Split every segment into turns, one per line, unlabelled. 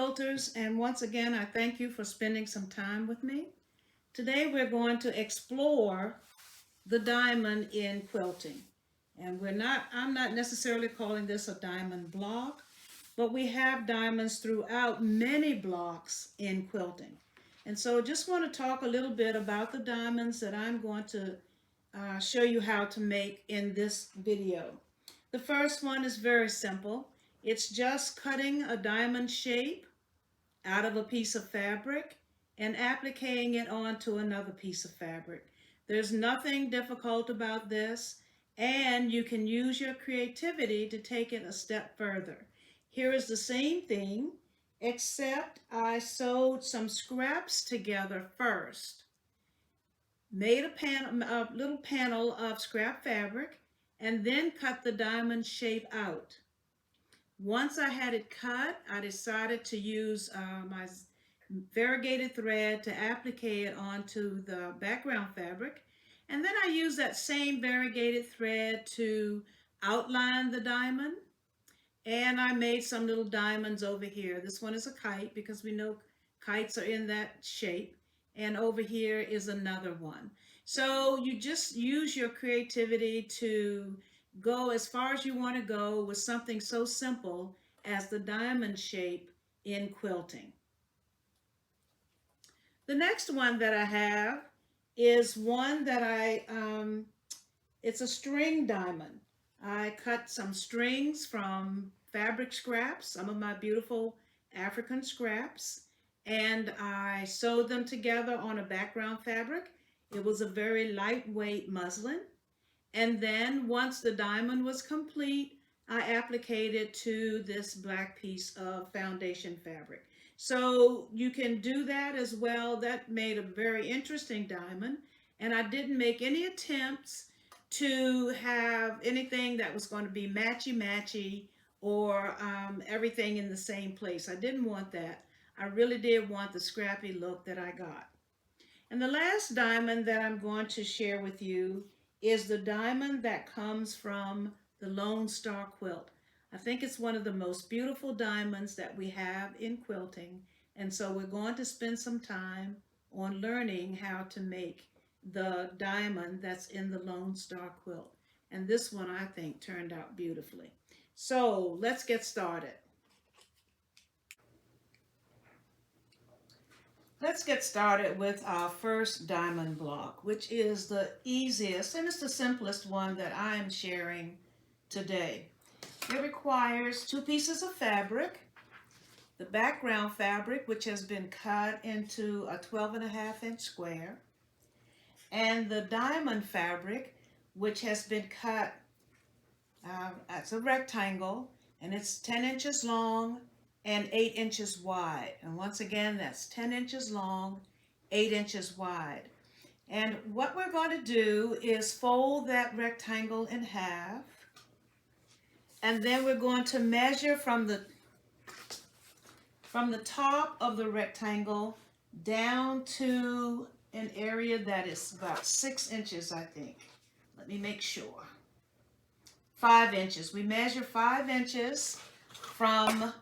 quilters, and once again I thank you for spending some time with me. Today we're going to explore the diamond in quilting. And I'm not necessarily calling this a diamond block, but we have diamonds throughout many blocks in quilting. And so just want to talk a little bit about the diamonds that I'm going to show you how to make in this video. The first one is very simple. It's just cutting a diamond shape out of a piece of fabric and appliquing it onto another piece of fabric. There's nothing difficult about this, and you can use your creativity to take it a step further. Here is the same thing, except I sewed some scraps together first, made a little panel of scrap fabric, and then cut the diamond shape out. Once I had it cut, I decided to use my variegated thread to applique it onto the background fabric. And then I used that same variegated thread to outline the diamond. And I made some little diamonds over here. This one is a kite because we know kites are in that shape. And over here is another one. So you just use your creativity to go as far as you want to go with something so simple as the diamond shape in quilting. The next one that I have is one that it's a string diamond. I cut some strings from fabric scraps, some of my beautiful African scraps, and I sewed them together on a background fabric. It was a very lightweight muslin. And then once the diamond was complete, I appliqued it to this black piece of foundation fabric. So you can do that as well. That made a very interesting diamond. And I didn't make any attempts to have anything that was going to be matchy-matchy or everything in the same place. I didn't want that. I really did want the scrappy look that I got. And the last diamond that I'm going to share with you is the diamond that comes from the Lone Star quilt. I think it's one of the most beautiful diamonds that we have in quilting, and so we're going to spend some time on learning how to make the diamond that's in the Lone Star quilt. And this one I think turned out beautifully. So let's get started. Let's get started with our first diamond block, which is the easiest and it's the simplest one that I am sharing today. It requires 2 pieces of fabric, the background fabric, which has been cut into a 12.5-inch square, and the diamond fabric, which has been cut as a rectangle, and it's 10 inches long and 8 inches wide. And once again, that's 10 inches long, 8 inches wide. And what we're going to do is fold that rectangle in half, and then we're going to measure from the top of the rectangle down to an area that is about 6 inches, I think. Let me make sure. 5 inches. We measure 5 inches from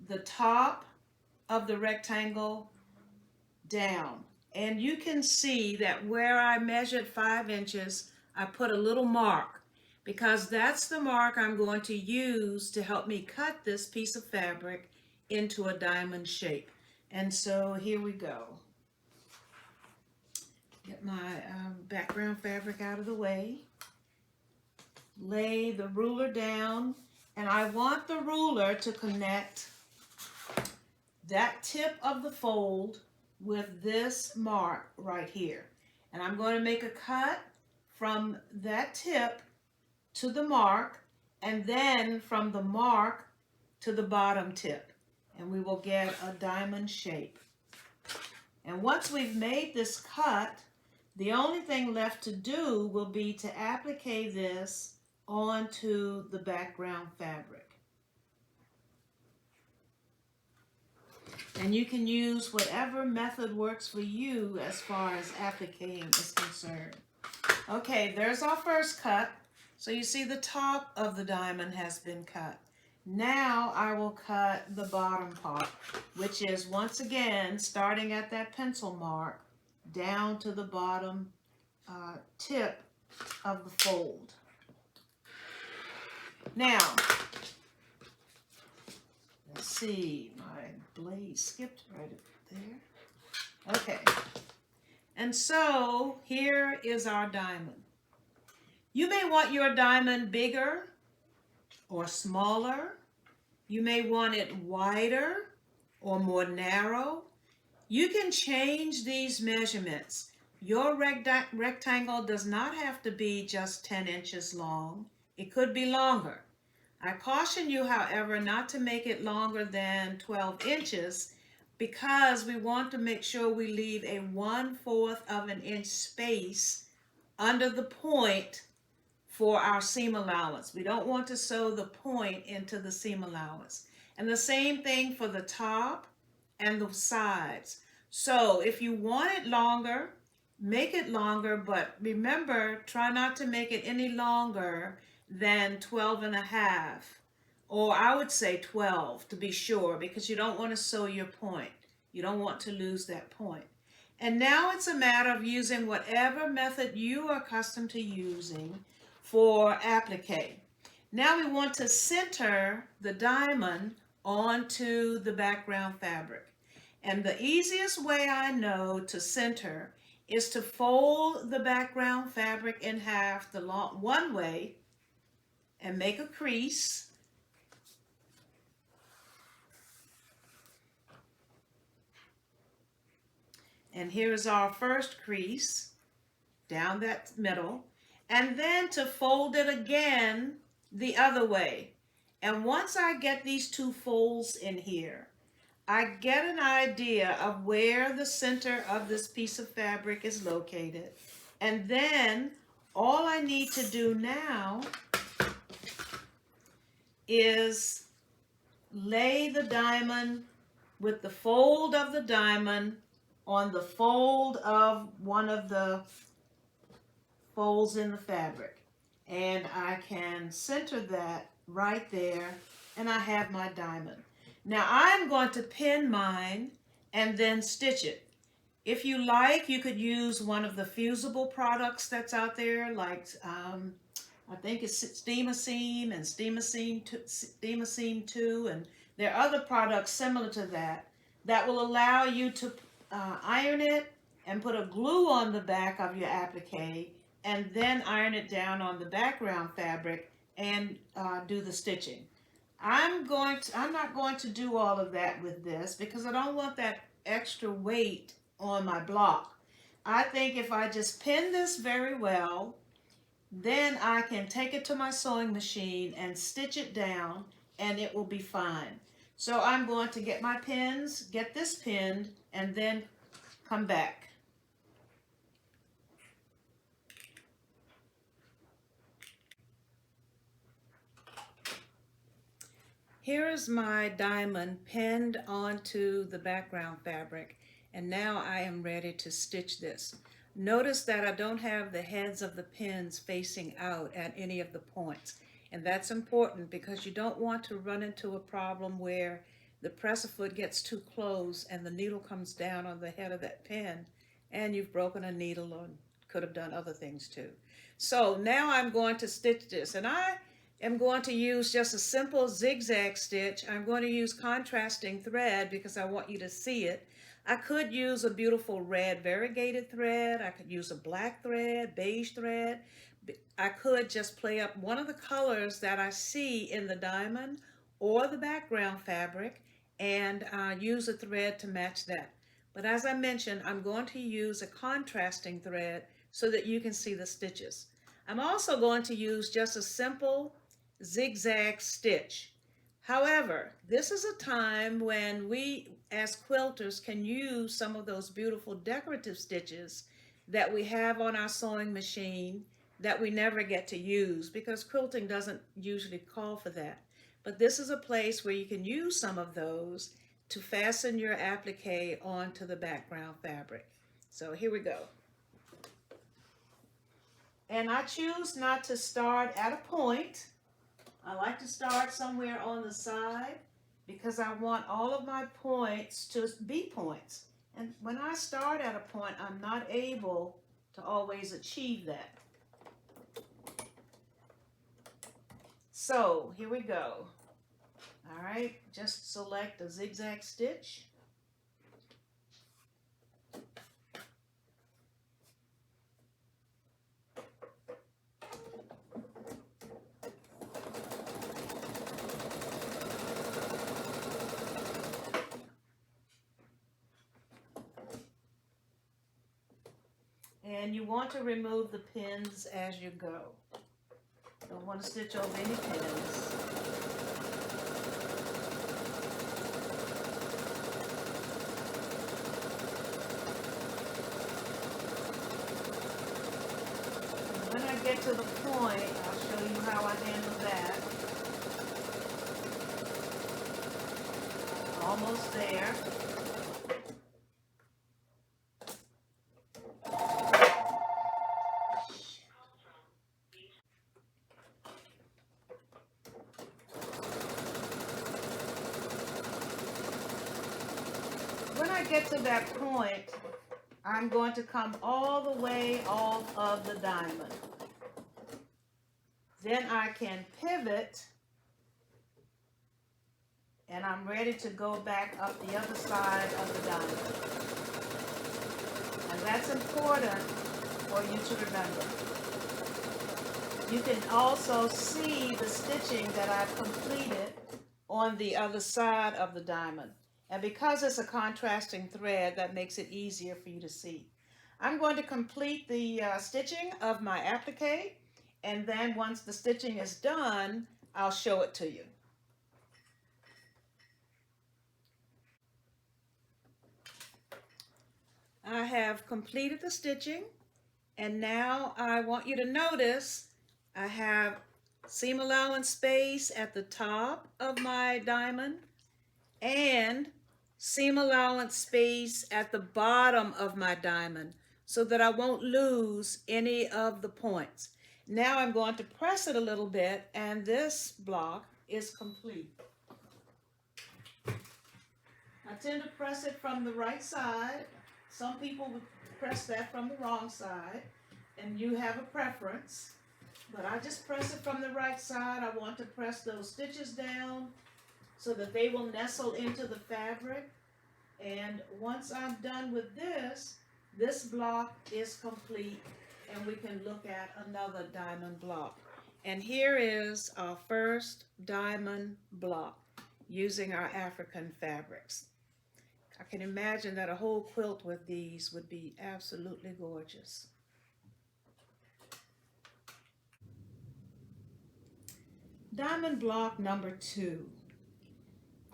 the top of the rectangle down. And you can see that where I measured 5 inches, I put a little mark because that's the mark I'm going to use to help me cut this piece of fabric into a diamond shape. And so here we go. Get my background fabric out of the way. Lay the ruler down, and I want the ruler to connect that tip of the fold with this mark right here. And I'm going to make a cut from that tip to the mark, and then from the mark to the bottom tip. And we will get a diamond shape. And once we've made this cut, the only thing left to do will be to applique this onto the background fabric. And you can use whatever method works for you as far as appliquing is concerned. Okay, there's our first cut. So you see the top of the diamond has been cut. Now I will cut the bottom part, which is once again starting at that pencil mark down to the bottom tip of the fold. Now, let's see, my blade skipped right there. Okay, and so here is our diamond. You may want your diamond bigger or smaller. You may want it wider or more narrow. You can change these measurements. Your rectangle does not have to be just 10 inches long. It could be longer. I caution you, however, not to make it longer than 12 inches because we want to make sure we leave a 1/4 of an inch space under the point for our seam allowance. We don't want to sew the point into the seam allowance. And the same thing for the top and the sides. So if you want it longer, make it longer, but remember, try not to make it any longer than 12.5, or I would say 12 to be sure, because you don't want to sew your point. You don't want to lose that point. And now it's a matter of using whatever method you are accustomed to using for applique. Now we want to center the diamond onto the background fabric. And the easiest way I know to center is to fold the background fabric in half the one way and make a crease. And here's our first crease down that middle. And then to fold it again the other way. And once I get these two folds in here, I get an idea of where the center of this piece of fabric is located. And then all I need to do now is lay the diamond with the fold of the diamond on the fold of one of the folds in the fabric. And I can center that right there, and I have my diamond. Now I'm going to pin mine and then stitch it. If you like, you could use one of the fusible products that's out there, like I think it's Steam-A-Seam and Steam-A-Seam 2, and there are other products similar to that that will allow you to iron it and put a glue on the back of your applique and then iron it down on the background fabric and do the stitching. I'm not going to do all of that with this because I don't want that extra weight on my block. I think if I just pin this very well, then I can take it to my sewing machine and stitch it down and it will be fine. So I'm going to get my pins, get this pinned, and then come back. Here is my diamond pinned onto the background fabric, and now I am ready to stitch this. Notice that I don't have the heads of the pins facing out at any of the points, and that's important because you don't want to run into a problem where the presser foot gets too close and the needle comes down on the head of that pin and you've broken a needle or could have done other things too. So now I'm going to stitch this, and I am going to use just a simple zigzag stitch. I'm going to use contrasting thread because I want you to see it. I could use a beautiful red variegated thread. I could use a black thread, beige thread. I could just play up one of the colors that I see in the diamond or the background fabric and use a thread to match that. But as I mentioned, I'm going to use a contrasting thread so that you can see the stitches. I'm also going to use just a simple zigzag stitch. However, this is a time when we as quilters can use some of those beautiful decorative stitches that we have on our sewing machine that we never get to use because quilting doesn't usually call for that. But this is a place where you can use some of those to fasten your applique onto the background fabric. So here we go. And I choose not to start at a point. I like to start somewhere on the side because I want all of my points to be points. And when I start at a point, I'm not able to always achieve that. So here we go. All right, just select a zigzag stitch. And you want to remove the pins as you go. Don't want to stitch over any pins. When I get to the point, I'll show you how I handle that. Almost there. When I get to that point, I'm going to come all the way off of the diamond. Then I can pivot, and I'm ready to go back up the other side of the diamond. And that's important for you to remember. You can also see the stitching that I've completed on the other side of the diamond. And because it's a contrasting thread, that makes it easier for you to see. I'm going to complete the stitching of my applique, and then once the stitching is done, I'll show it to you. I have completed the stitching, and now I want you to notice I have seam allowance space at the top of my diamond and seam allowance space at the bottom of my diamond so that I won't lose any of the points. Now I'm going to press it a little bit, and this block is complete. I tend to press it from the right side. Some people would press that from the wrong side, and you have a preference. But I just press it from the right side. I want to press those stitches down so that they will nestle into the fabric. And once I'm done with this, this block is complete, and we can look at another diamond block. And here is our first diamond block using our African fabrics. I can imagine that a whole quilt with these would be absolutely gorgeous. Diamond block number 2.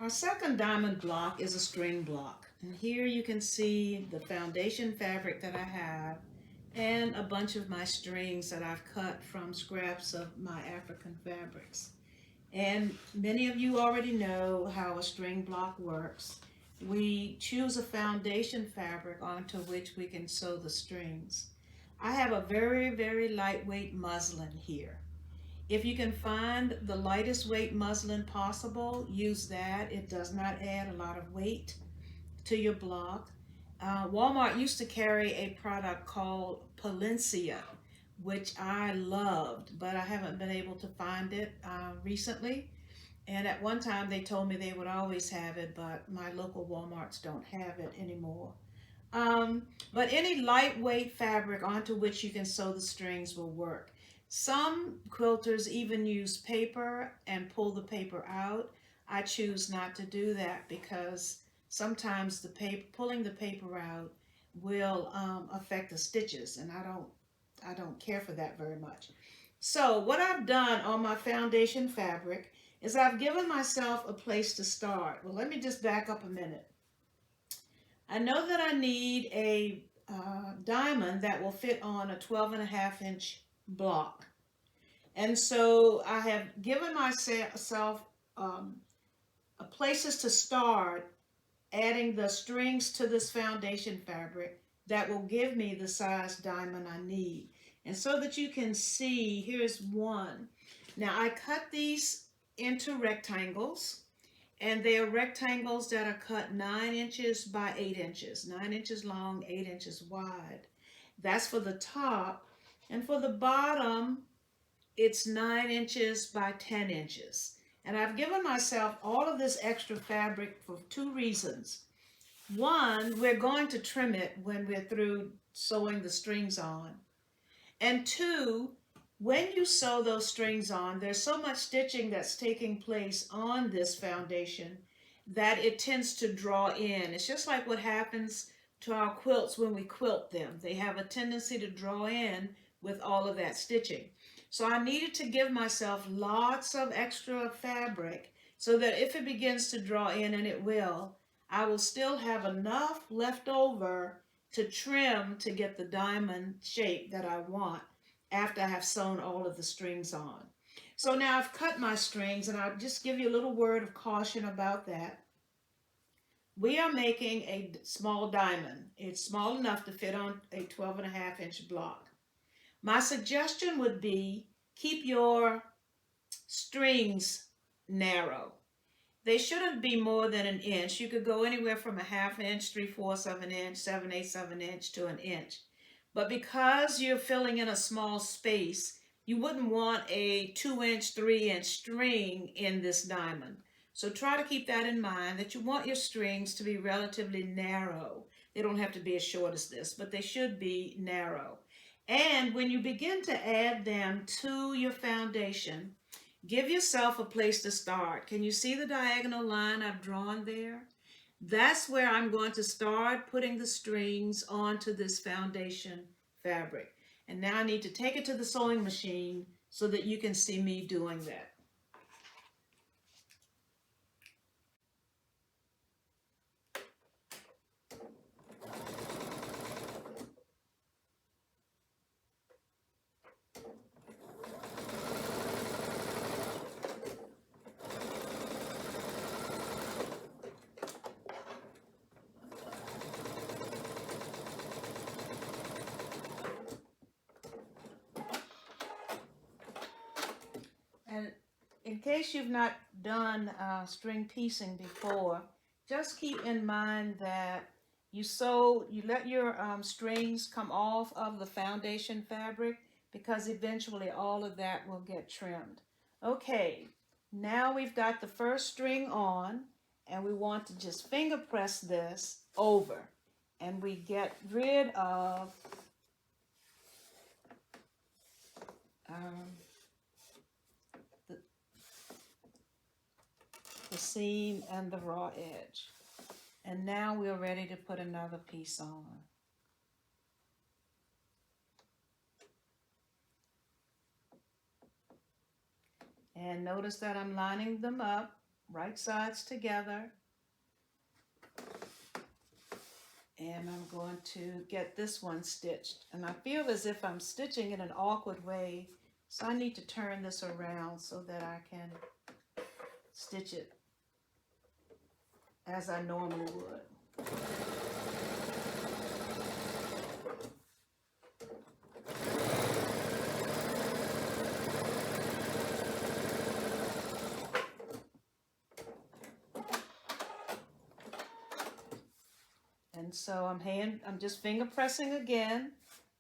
Our second diamond block is a string block. And here you can see the foundation fabric that I have and a bunch of my strings that I've cut from scraps of my African fabrics. And many of you already know how a string block works. We choose a foundation fabric onto which we can sew the strings. I have a very, very lightweight muslin here. If you can find the lightest weight muslin possible, use that. It does not add a lot of weight to your block. Walmart used to carry a product called Palencia, which I loved, but I haven't been able to find it recently. And at one time they told me they would always have it, but my local Walmarts don't have it anymore. But any lightweight fabric onto which you can sew the strings will work. Some quilters even use paper and pull the paper out. I choose not to do that because sometimes the pulling the paper out will affect the stitches, and I don't care for that very much. So what I've done on my foundation fabric is I've given myself a place to start. Well, let me just back up a minute. I know that I need a diamond that will fit on a 12.5-inch block. And so I have given myself places to start adding the strings to this foundation fabric that will give me the size diamond I need. And so that you can see, here's one. Now I cut these into rectangles, and they are rectangles that are cut 9 inches by 8 inches, 9 inches long, 8 inches wide. That's for the top, and for the bottom, it's 9 inches by 10 inches. And I've given myself all of this extra fabric for 2 reasons. One, we're going to trim it when we're through sewing the strings on. And 2, when you sew those strings on, there's so much stitching that's taking place on this foundation that it tends to draw in. It's just like what happens to our quilts when we quilt them. They have a tendency to draw in with all of that stitching. So I needed to give myself lots of extra fabric so that if it begins to draw in, and it will, I will still have enough left over to trim to get the diamond shape that I want after I have sewn all of the strings on. So now I've cut my strings, and I'll just give you a little word of caution about that. We are making a small diamond. It's small enough to fit on a 12.5-inch block. My suggestion would be keep your strings narrow. They shouldn't be more than an inch. You could go anywhere from a 1/2 inch, 3/4 of an inch, 7/8 of an inch to an inch. But because you're filling in a small space, you wouldn't want a 2-inch, 3-inch string in this diamond. So try to keep that in mind, that you want your strings to be relatively narrow. They don't have to be as short as this, but they should be narrow. And when you begin to add them to your foundation, give yourself a place to start. Can you see the diagonal line I've drawn there? That's where I'm going to start putting the strings onto this foundation fabric. And now I need to take it to the sewing machine so that you can see me doing that. And in case you've not done string piecing before, just keep in mind that you let your strings come off of the foundation fabric, because eventually all of that will get trimmed. Okay, now we've got the first string on, and we want to just finger press this over, and we get rid of the seam and the raw edge. And now we're ready to put another piece on. And notice that I'm lining them up, right sides together. And I'm going to get this one stitched. And I feel as if I'm stitching in an awkward way, so I need to turn this around so that I can stitch it as I normally would. And so I'm just finger pressing again.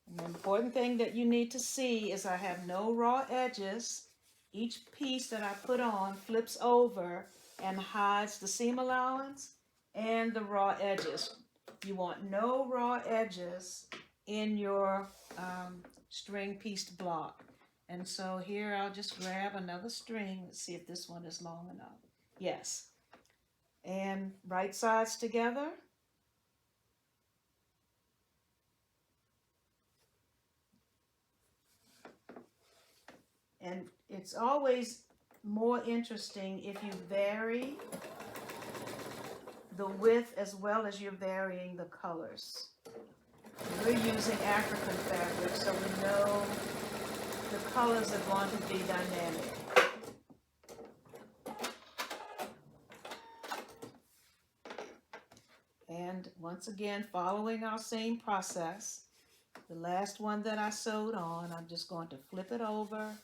And the important thing that you need to see is I have no raw edges. Each piece that I put on flips over and hides the seam allowance and the raw edges. You want no raw edges in your string pieced block. And so here I'll just grab another string. Let's see if this one is long enough. Yes. And right sides together. And it's always more interesting if you vary the width as well as you're varying the colors. We're using African fabric, so we know the colors are going to be dynamic. And once again, following our same process, the last one that I sewed on, I'm just going to flip it over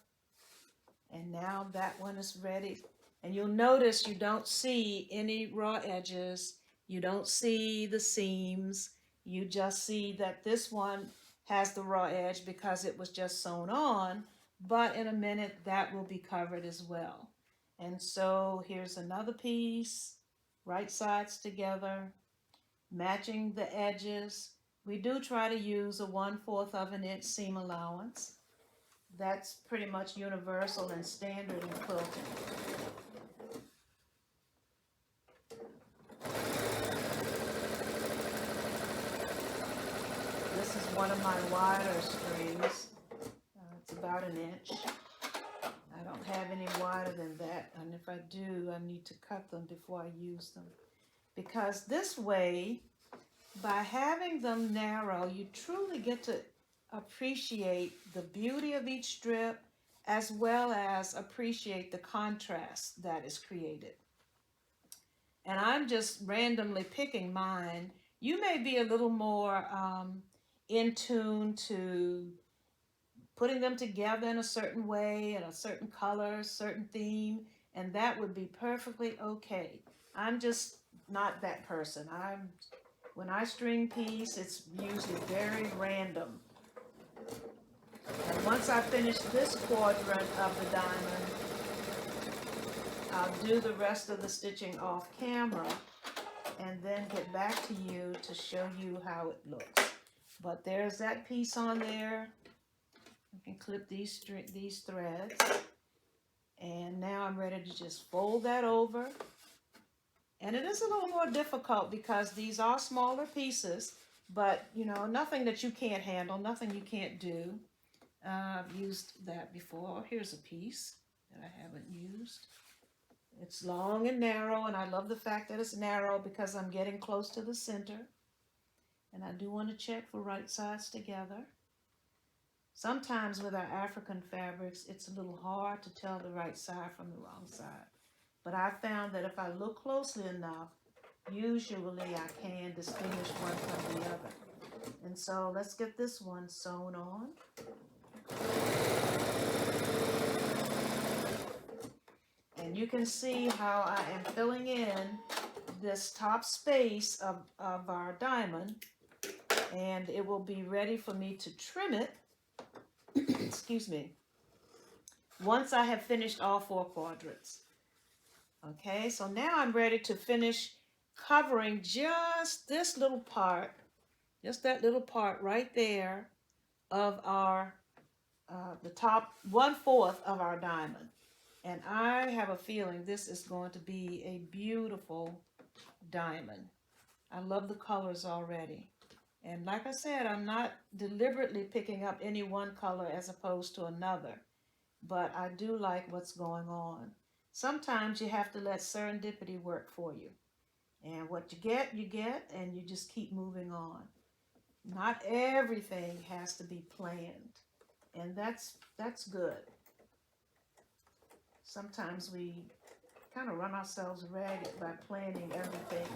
And now that one is ready. And you'll notice you don't see any raw edges. You don't see the seams. You just see that this one has the raw edge because it was just sewn on. But in a minute, that will be covered as well. And so here's another piece, right sides together, matching the edges. We do try to use a 1/4 of an inch seam allowance. That's pretty much universal and standard in quilting. This is one of my wider strings. It's about an inch. I don't have any wider than that, and if I do, I need to cut them before I use them. Because this way, by having them narrow, you truly get to appreciate the beauty of each strip as well as appreciate the contrast that is created. And I'm just randomly picking mine. You may be a little more in tune to putting them together in a certain way, in a certain color, certain theme, and that would be perfectly okay. I'm just not that person. When I string piece, it's usually very random. And once I finish this quadrant of the diamond, I'll do the rest of the stitching off camera and then get back to you to show you how it looks. But there's that piece on there. I can clip these threads. And now I'm ready to just fold that over. And it is a little more difficult because these are smaller pieces, but you know, nothing that you can't handle, nothing you can't do. I've used that before. Here's a piece that I haven't used. It's long and narrow, and I love the fact that it's narrow because I'm getting close to the center. And I do want to check for right sides together. Sometimes with our African fabrics, it's a little hard to tell the right side from the wrong side. But I found that if I look closely enough, usually I can distinguish one from the other. And so let's get this one sewn on. And you can see how I am filling in this top space of our diamond, and it will be ready for me to trim it, excuse me, once I have finished all 4 quadrants. Okay, so now I'm ready to finish covering just this little part, just that little part right there of our, the top 1/4 of our diamond. And I have a feeling this is going to be a beautiful diamond. I love the colors already. And like I said, I'm not deliberately picking up any one color as opposed to another, but I do like what's going on. Sometimes you have to let serendipity work for you. And what you get, and you just keep moving on. Not everything has to be planned. And that's good. Sometimes we kind of run ourselves ragged by planning everything.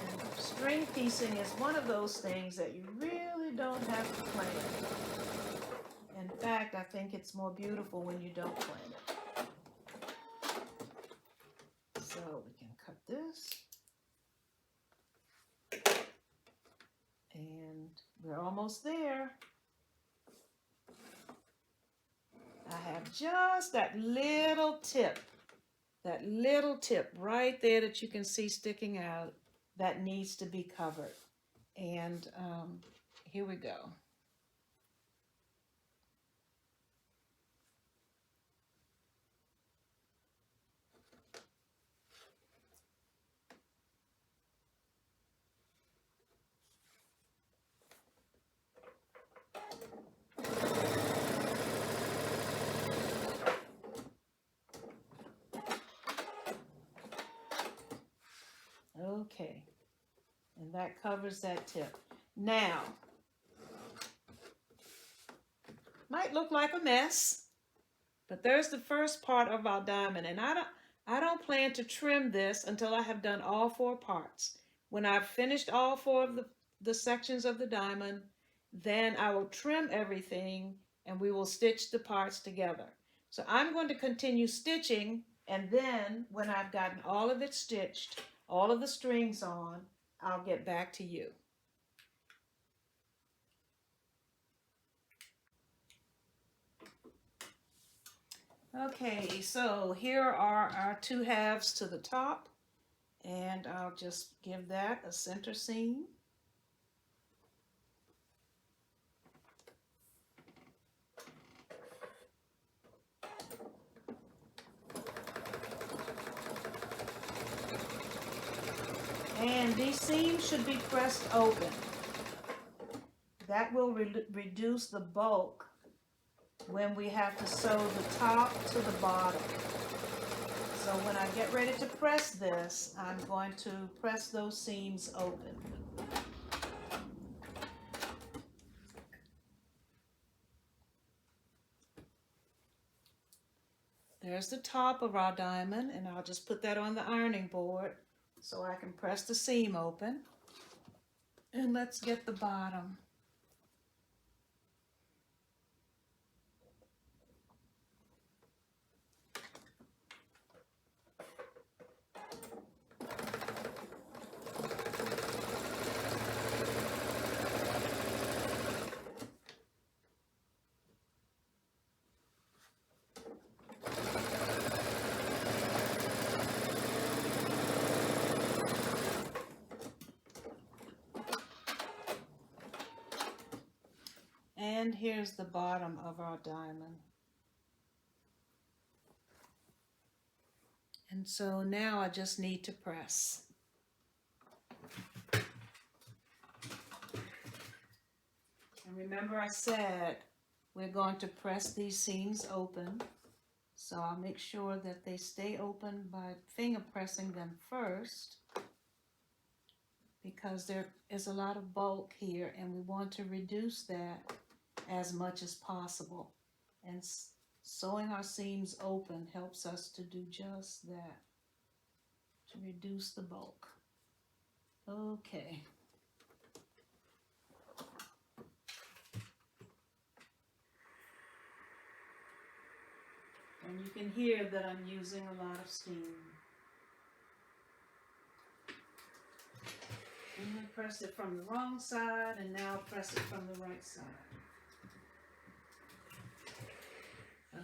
And string piecing is one of those things that you really don't have to plan. In fact, I think it's more beautiful when you don't plan it. So we can cut this. And we're almost there. I have just that little tip right there that you can see sticking out that needs to be covered. And here we go. Okay, and that covers that tip. Now, might look like a mess, but there's the first part of our diamond, and I don't plan to trim this until I have done all 4 parts. When I've finished all 4 of the sections of the diamond, then I will trim everything and we will stitch the parts together. So I'm going to continue stitching, and then when I've gotten all of it stitched, all of the strings on, I'll get back to you. Okay, so here are our 2 halves to the top, and I'll just give that a center seam. And these seams should be pressed open. That will reduce the bulk when we have to sew the top to the bottom. So when I get ready to press this, I'm going to press those seams open. There's the top of our diamond, and I'll just put that on the ironing board so I can press the seam open. And let's get the bottom. And here's the bottom of our diamond. And so now I just need to press. And remember I said we're going to press these seams open. So I'll make sure that they stay open by finger pressing them first, because there is a lot of bulk here and we want to reduce that as much as possible. And sewing our seams open helps us to do just that, to reduce the bulk. Okay. And you can hear that I'm using a lot of steam. And I press it from the wrong side, and now press it from the right side.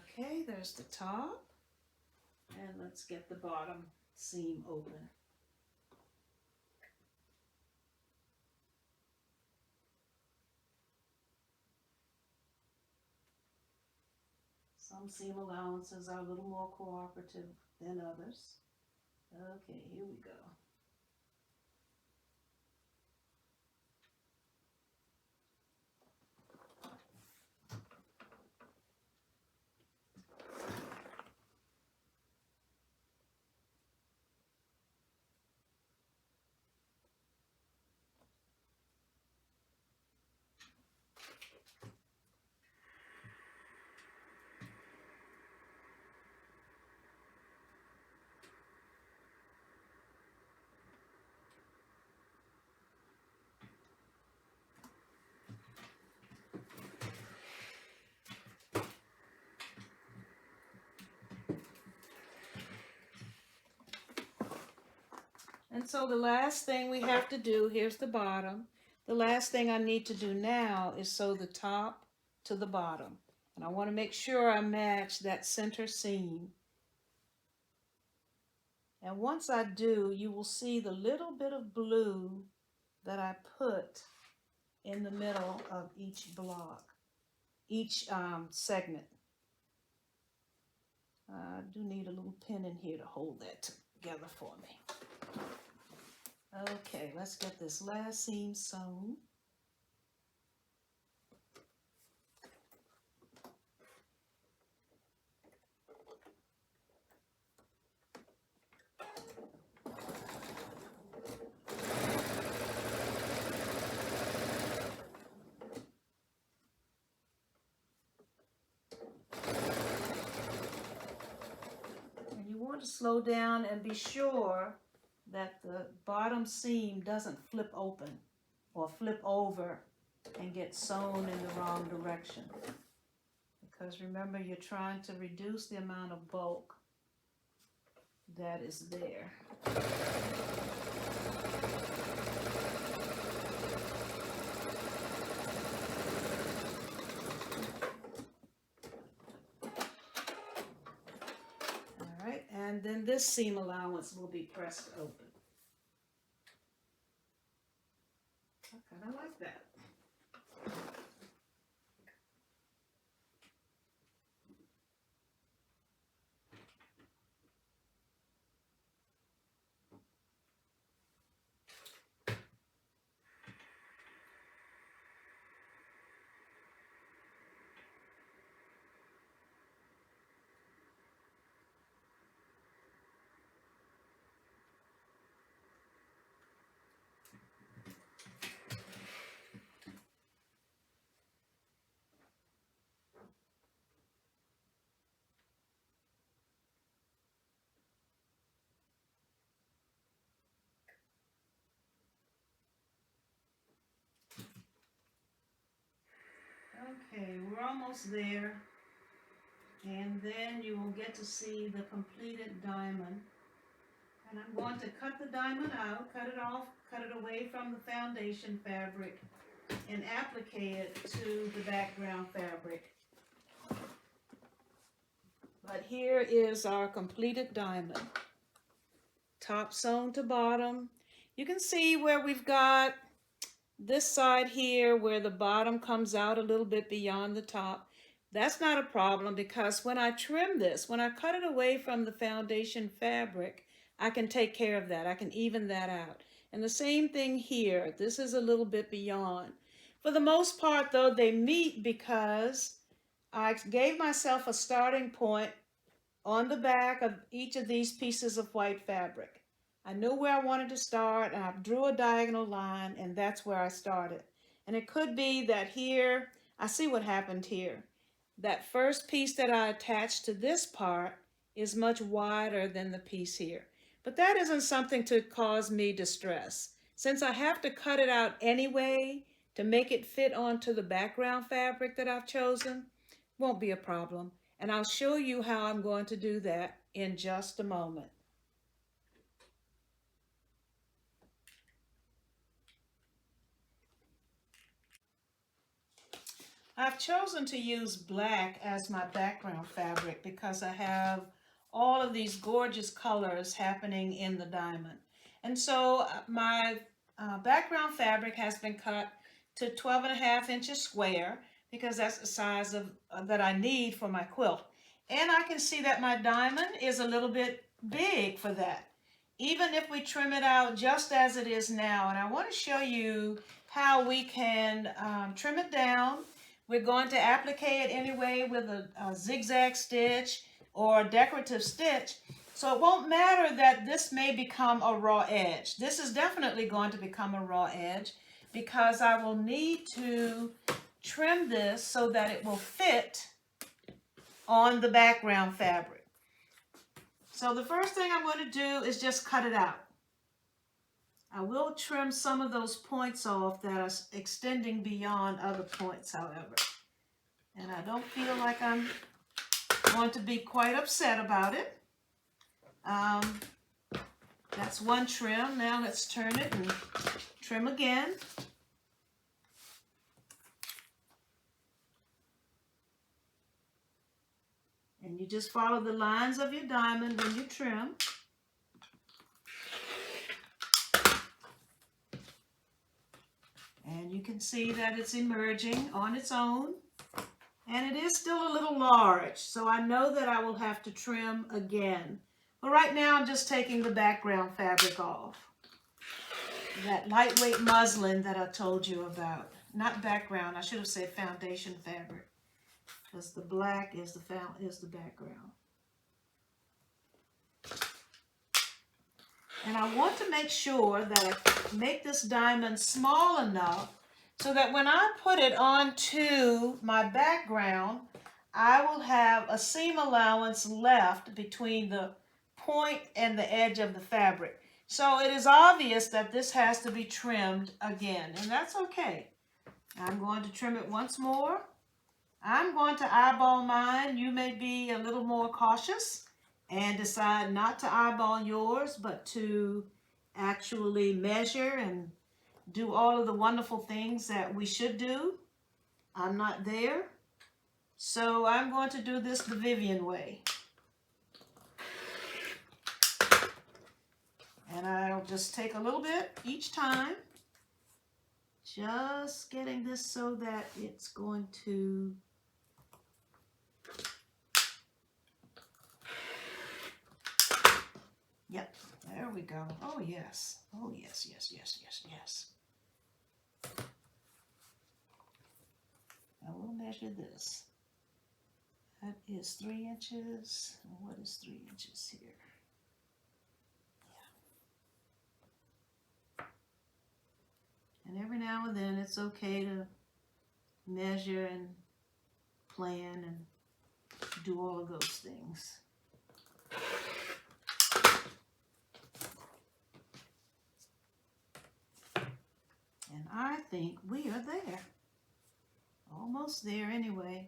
Okay, there's the top. And let's get the bottom seam open. Some seam allowances are a little more cooperative than others. Okay, here we go. And so the last thing we have to do, here's the bottom. The last thing I need to do now is sew the top to the bottom. And I want to make sure I match that center seam. And once I do, you will see the little bit of blue that I put in the middle of each block, each segment. I do need a little pin in here to hold that together for me. Okay, let's get this last seam sewn. And you want to slow down and be sure that the bottom seam doesn't flip open or flip over and get sewn in the wrong direction, because remember, you're trying to reduce the amount of bulk that is there. All right, and then this seam allowance will be pressed open. I kind of like that. Okay, we're almost there, and then you will get to see the completed diamond. And I'm going to cut the diamond out, cut it off, cut it away from the foundation fabric, and applique it to the background fabric. But here is our completed diamond. Top sewn to bottom. You can see where we've got this side here where the bottom comes out a little bit beyond the top. That's not a problem because when I trim this, when I cut it away from the foundation fabric, I can take care of that. I can even that out. And the same thing here. This is a little bit beyond. For the most part, though, they meet because I gave myself a starting point on the back of each of these pieces of white fabric. I knew where I wanted to start, and I drew a diagonal line, and that's where I started. And it could be that here, I see what happened here. That first piece that I attached to this part is much wider than the piece here. But that isn't something to cause me distress. Since I have to cut it out anyway to make it fit onto the background fabric that I've chosen, won't be a problem. And I'll show you how I'm going to do that in just a moment. I've chosen to use black as my background fabric because I have all of these gorgeous colors happening in the diamond. And so my background fabric has been cut to 12.5 inches square because that's the size of that I need for my quilt. And I can see that my diamond is a little bit big for that, even if we trim it out just as it is now. And I want to show you how we can trim it down. We're going to applique it anyway with a zigzag stitch or a decorative stitch. So it won't matter that this may become a raw edge. This is definitely going to become a raw edge because I will need to trim this so that it will fit on the background fabric. So the first thing I'm going to do is just cut it out. I will trim some of those points off that are extending beyond other points, however. And I don't feel like I'm going to be quite upset about it. That's one trim. Now let's turn it and trim again. And you just follow the lines of your diamond when you trim. And you can see that it's emerging on its own. And it is still a little large, so I know that I will have to trim again. But right now I'm just taking the background fabric off. That lightweight muslin that I told you about. Not background, I should have said foundation fabric. Because the black is the background. And I want to make sure that I make this diamond small enough so that when I put it onto my background, I will have a seam allowance left between the point and the edge of the fabric. So it is obvious that this has to be trimmed again, and that's okay. I'm going to trim it once more. I'm going to eyeball mine. You may be a little more cautious and decide not to eyeball yours, but to actually measure and do all of the wonderful things that we should do. I'm not there, so I'm going to do this the Vivian way. And I'll just take a little bit each time, just getting this so that it's going to yep, there we go. Oh yes. Oh yes, yes, yes, yes, yes. I will measure this. That is 3 inches. What is 3 inches here? Yeah. And every now and then it's okay to measure and plan and do all of those things. And I think we are there. Almost there anyway.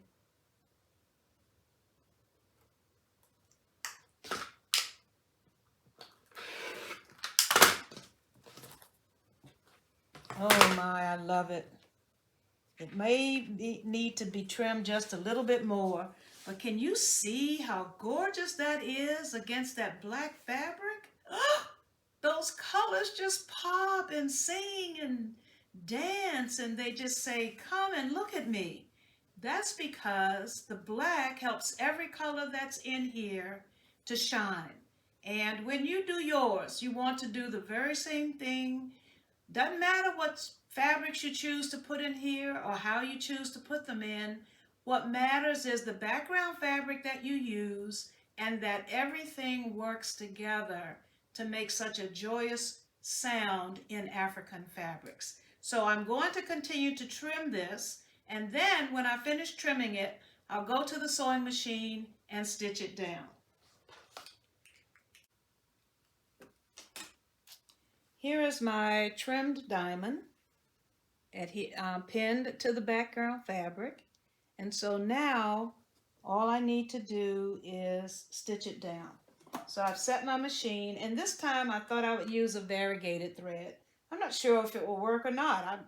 Oh my, I love it. It may need to be trimmed just a little bit more, but can you see how gorgeous that is against that black fabric? Those colors just pop and sing and dance, and they just say, come and look at me. That's because the black helps every color that's in here to shine. And when you do yours, you want to do the very same thing. Doesn't matter what fabrics you choose to put in here or how you choose to put them in. What matters is the background fabric that you use and that everything works together to make such a joyous sound in African fabrics. So I'm going to continue to trim this, and then when I finish trimming it, I'll go to the sewing machine and stitch it down. Here is my trimmed diamond pinned to the background fabric. And so now all I need to do is stitch it down. So I've set my machine, and this time I thought I would use a variegated thread. I'm not sure if it will work or not,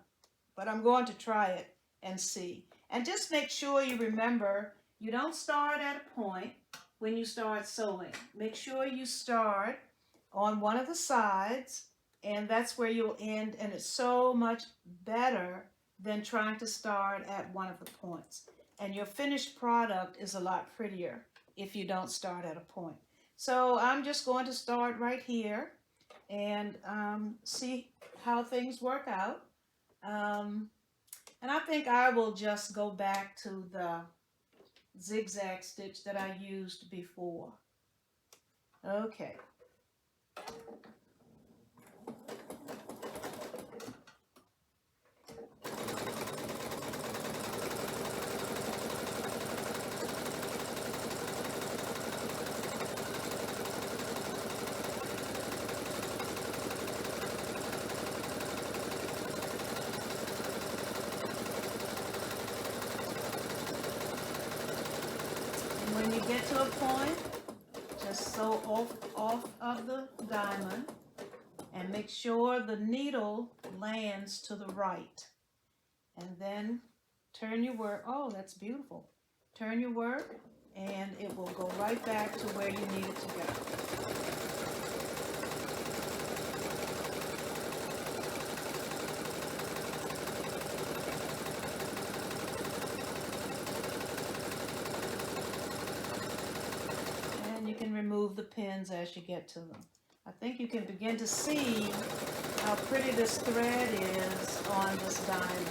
but I'm going to try it and see. And just make sure you remember you don't start at a point when you start sewing. Make sure you start on one of the sides, and that's where you'll end, and it's so much better than trying to start at one of the points. And your finished product is a lot prettier if you don't start at a point. So I'm just going to start right here and see how things work out. And I think I will just go back to the zigzag stitch that I used before. Okay. When you get to a point, just sew off of the diamond and make sure the needle lands to the right. And then turn your work. Oh, that's beautiful. Turn your work and it will go right back to where you need it to go. You can remove the pins as you get to them. I think you can begin to see how pretty this thread is on this diamond.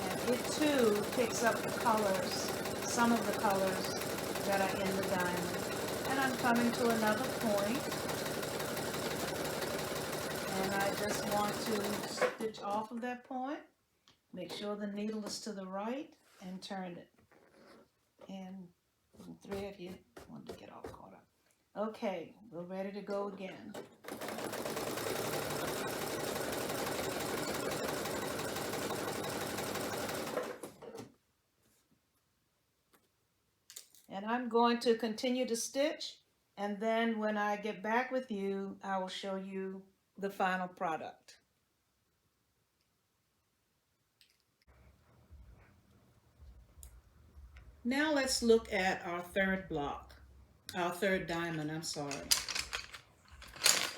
And it too picks up the colors, some of the colors that are in the diamond. And I'm coming to another point. And I just want to stitch off of that point. Make sure the needle is to the right and turn it. And the thread here, I want to get all caught up. Okay, we're ready to go again. And I'm going to continue to stitch, and then when I get back with you, I will show you the final product. Now let's look at our third diamond, I'm sorry.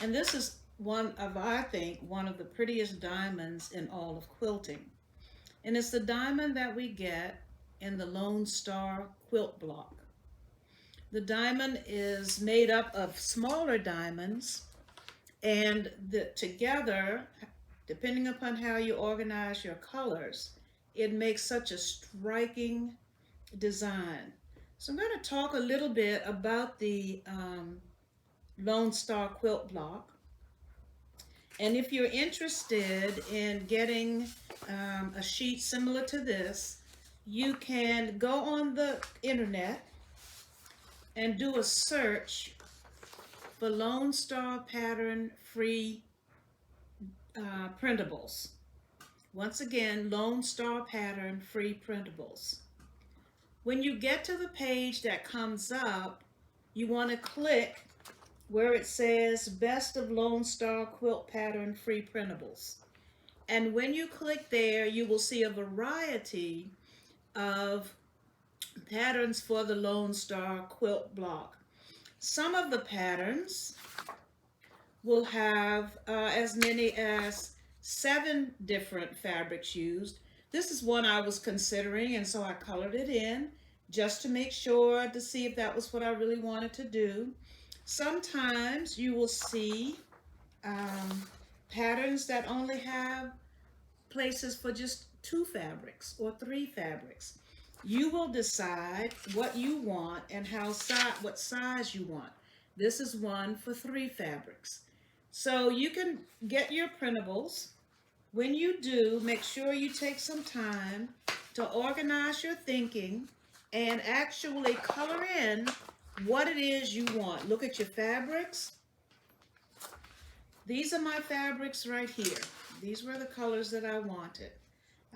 And this is one of, I think, one of the prettiest diamonds in all of quilting. And it's the diamond that we get in the Lone Star quilt block. The diamond is made up of smaller diamonds, and together, depending upon how you organize your colors, it makes such a striking design. So I'm going to talk a little bit about the Lone Star quilt block. And if you're interested in getting a sheet similar to this, you can go on the internet and do a search for Lone Star pattern free printables. Once again, Lone Star pattern free printables. When you get to the page that comes up, you want to click where it says Best of Lone Star Quilt Pattern Free Printables. And when you click there, you will see a variety of patterns for the Lone Star quilt block. Some of the patterns will have as many as 7 different fabrics used. This is one I was considering, and so I colored it in just to make sure to see if that was what I really wanted to do. Sometimes you will see patterns that only have places for just 2 fabrics or 3 fabrics. You will decide what you want and what size you want. This is one for 3 fabrics. So you can get your printables. When you do, make sure you take some time to organize your thinking and actually color in what it is you want. Look at your fabrics. These are my fabrics right here. These were the colors that I wanted.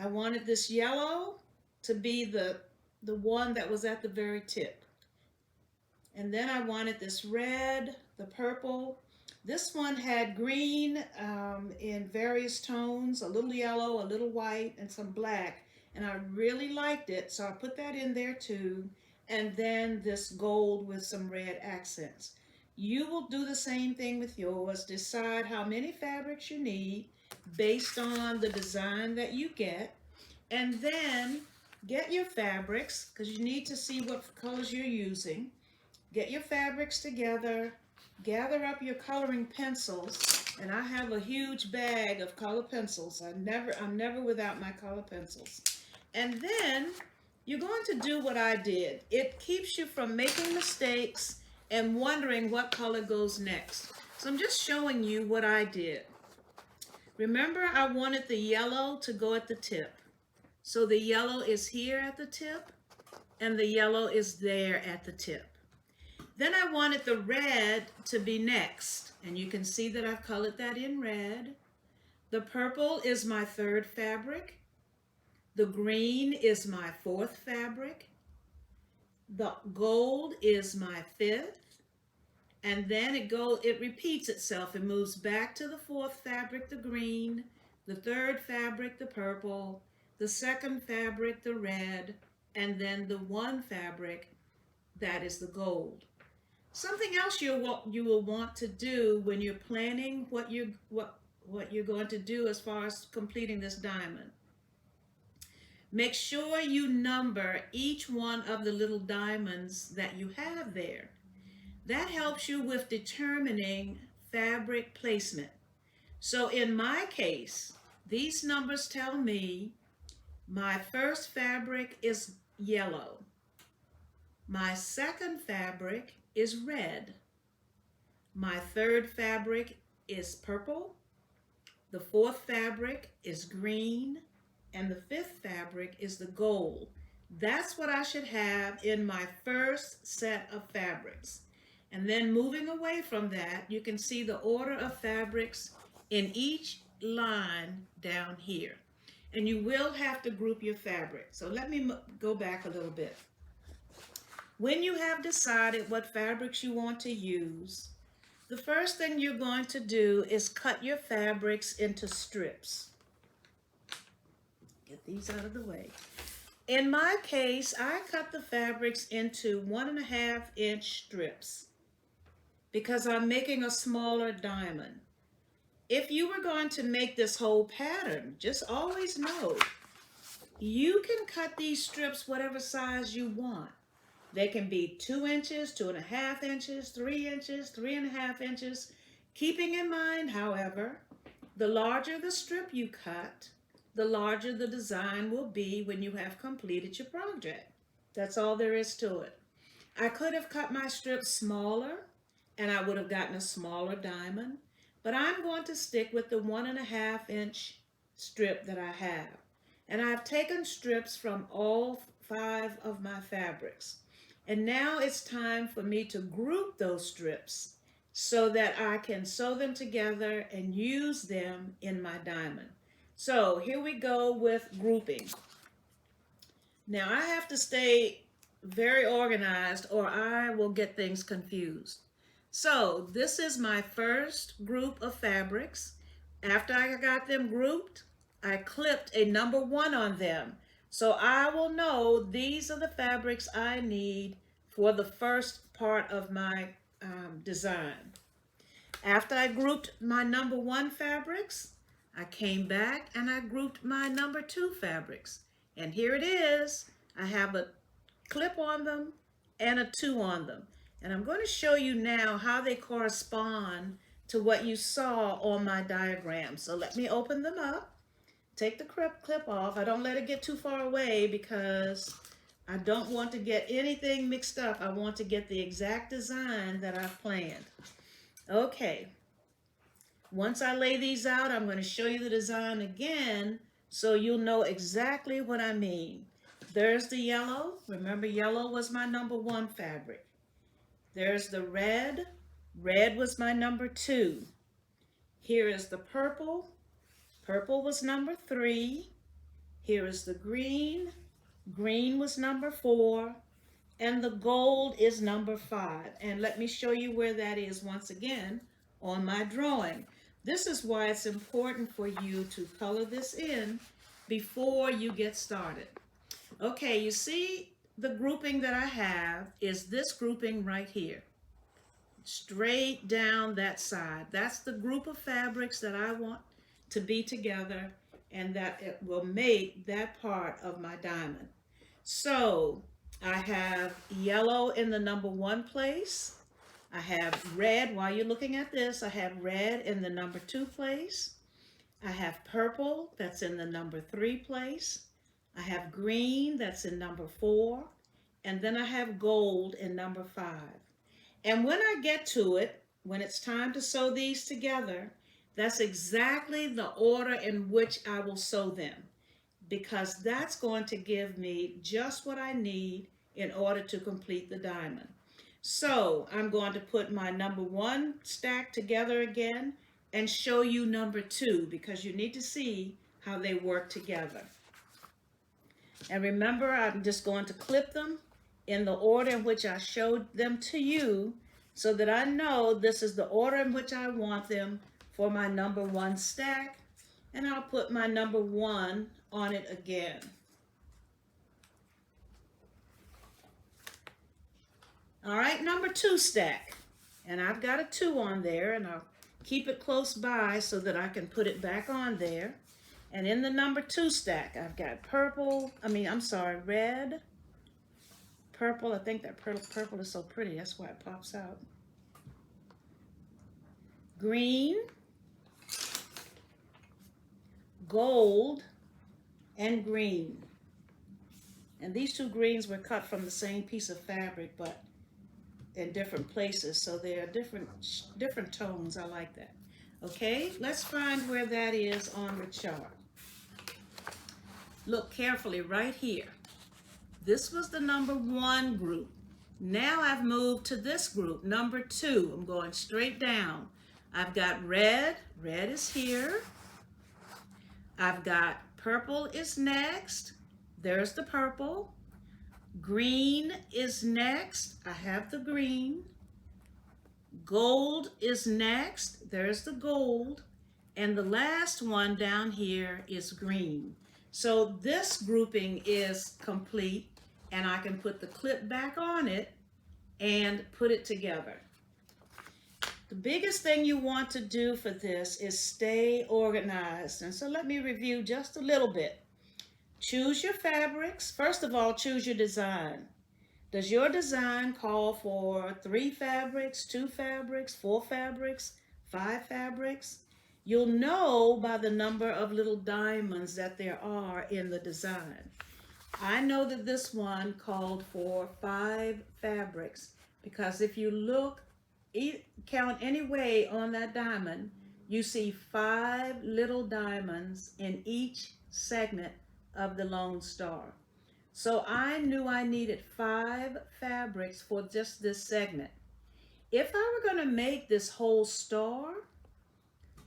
I wanted this yellow to be the one that was at the very tip. And then I wanted this red, the purple. This one had green in various tones, a little yellow, a little white, and some black. And I really liked it, so I put that in there too. And then this gold with some red accents. You will do the same thing with yours. Decide how many fabrics you need based on the design that you get. And then get your fabrics, because you need to see what colors you're using. Get your fabrics together. Gather up your coloring pencils. And I have a huge bag of color pencils. I'm never without my color pencils. And then you're going to do what I did. It keeps you from making mistakes and wondering what color goes next. So I'm just showing you what I did. Remember, I wanted the yellow to go at the tip. So the yellow is here at the tip, and the yellow is there at the tip. Then I wanted the red to be next, and you can see that I've colored that in red. The purple is my 3rd fabric. The green is my 4th fabric. The gold is my 5th. And then it repeats itself. It moves back to the 4th fabric, the green, the 3rd fabric, the purple, the 2nd fabric, the red, and then the 1 fabric, that is the gold. Something else you will want to do when you're planning what you're going to do as far as completing this diamond. Make sure you number each one of the little diamonds that you have there. That helps you with determining fabric placement. So in my case, these numbers tell me my 1st fabric is yellow. My 2nd fabric is red. My 3rd fabric is purple. The 4th fabric is green. And the 5th fabric is the gold. That's what I should have in my first set of fabrics. And then moving away from that, you can see the order of fabrics in each line down here. And you will have to group your fabric. So let me go back a little bit. When you have decided what fabrics you want to use, the first thing you're going to do is cut your fabrics into strips. Get these out of the way. In my case, I cut the fabrics into 1.5-inch strips because I'm making a smaller diamond. If you were going to make this whole pattern, just always know you can cut these strips whatever size you want. They can be 2 inches, 2.5 inches, 3 inches, 3.5 inches. Keeping in mind, however, the larger the strip you cut, the larger the design will be when you have completed your project. That's all there is to it. I could have cut my strips smaller and I would have gotten a smaller diamond, but I'm going to stick with the 1.5-inch strip that I have. And I've taken strips from all 5 of my fabrics. And now it's time for me to group those strips so that I can sew them together and use them in my diamond. So here we go with grouping. Now I have to stay very organized or I will get things confused. So this is my first group of fabrics. After I got them grouped, I clipped a number 1 on them. So I will know these are the fabrics I need for the first part of my design. After I grouped my number 1 fabrics, I came back and I grouped my number 2 fabrics. And here it is. I have a clip on them and a 2 on them. And I'm going to show you now how they correspond to what you saw on my diagram. So let me open them up. Take the clip off. I don't let it get too far away because I don't want to get anything mixed up. I want to get the exact design that I've planned. Okay. Once I lay these out, I'm going to show you the design again so you'll know exactly what I mean. There's the yellow. Remember, yellow was my number 1 fabric. There's the red. Red was my number 2. Here is the purple. Purple was number 3. Here is the green. Green was number 4. And the gold is number 5. And let me show you where that is once again on my drawing. This is why it's important for you to color this in before you get started. Okay, you see the grouping that I have is this grouping right here. Straight down that side. That's the group of fabrics that I want to be together and that it will make that part of my diamond. So I have yellow in the number 1 place. I have red, while you're looking at this, I have red in the number 2 place. I have purple, that's in the number 3 place. I have green, that's in number 4. And then I have gold in number 5. And when I get to it, when it's time to sew these together, that's exactly the order in which I will sew them, because that's going to give me just what I need in order to complete the diamond. So I'm going to put my number 1 stack together again and show you number 2 because you need to see how they work together. And remember, I'm just going to clip them in the order in which I showed them to you so that I know this is the order in which I want them for my number 1 stack. And I'll put my number 1 on it again. All right, number 2 stack. And I've got a 2 on there, and I'll keep it close by so that I can put it back on there. And in the number 2 stack, I've got red, purple. I think that purple is so pretty, that's why it pops out. Green, gold, and green. And these 2 greens were cut from the same piece of fabric, but in different places, so they're different tones. I like that. Okay, let's find where that is on the chart. Look carefully right here. This was the number 1 group. Now I've moved to this group, number 2. I'm going straight down. I've got red. Red is here. I've got purple is next. There's the purple. Green is next. I have the green. Gold is next. There's the gold. And the last one down here is green. So this grouping is complete, and I can put the clip back on it and put it together. The biggest thing you want to do for this is stay organized. And so let me review just a little bit. Choose your fabrics. First of all, choose your design. Does your design call for 3 fabrics, 2 fabrics, 4 fabrics, 5 fabrics? You'll know by the number of little diamonds that there are in the design. I know that this one called for 5 fabrics because if you look, count any way on that diamond, you see 5 little diamonds in each segment of the Lone Star. So I knew I needed 5 fabrics for just this segment. If I were going to make this whole star,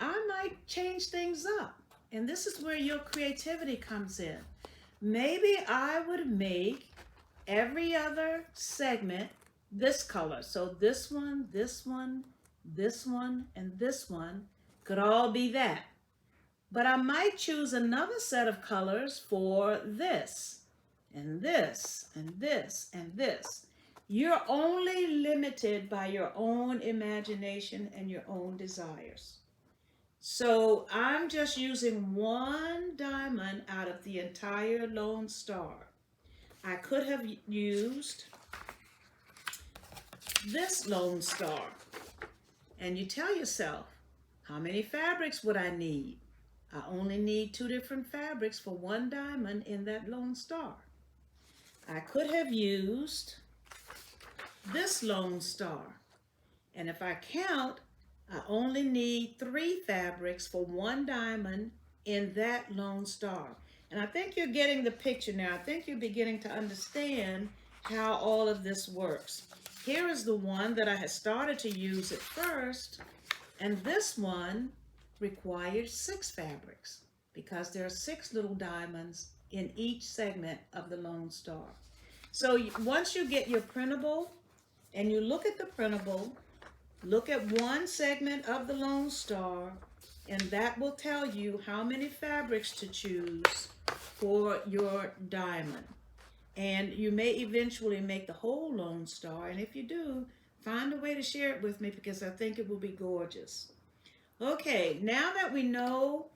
I might change things up. And this is where your creativity comes in. Maybe I would make every other segment this color. So this one, this one, this one, and this one could all be that. But I might choose another set of colors for this, and this, and this, and this. You're only limited by your own imagination and your own desires. So I'm just using 1 diamond out of the entire Lone Star. I could have used this Lone Star. And you tell yourself, how many fabrics would I need? I only need 2 different fabrics for 1 diamond in that Lone Star. I could have used this Lone Star. And if I count, I only need 3 fabrics for 1 diamond in that Lone Star. And I think you're getting the picture now. I think you're beginning to understand how all of this works. Here is the one that I had started to use at first, and this one requires 6 fabrics because there are 6 little diamonds in each segment of the Lone Star. So once you get your printable and you look at the printable, look at 1 segment of the Lone Star, and that will tell you how many fabrics to choose for your diamond. And you may eventually make the whole Lone Star, and if you do, find a way to share it with me because I think it will be gorgeous. Okay, now that we know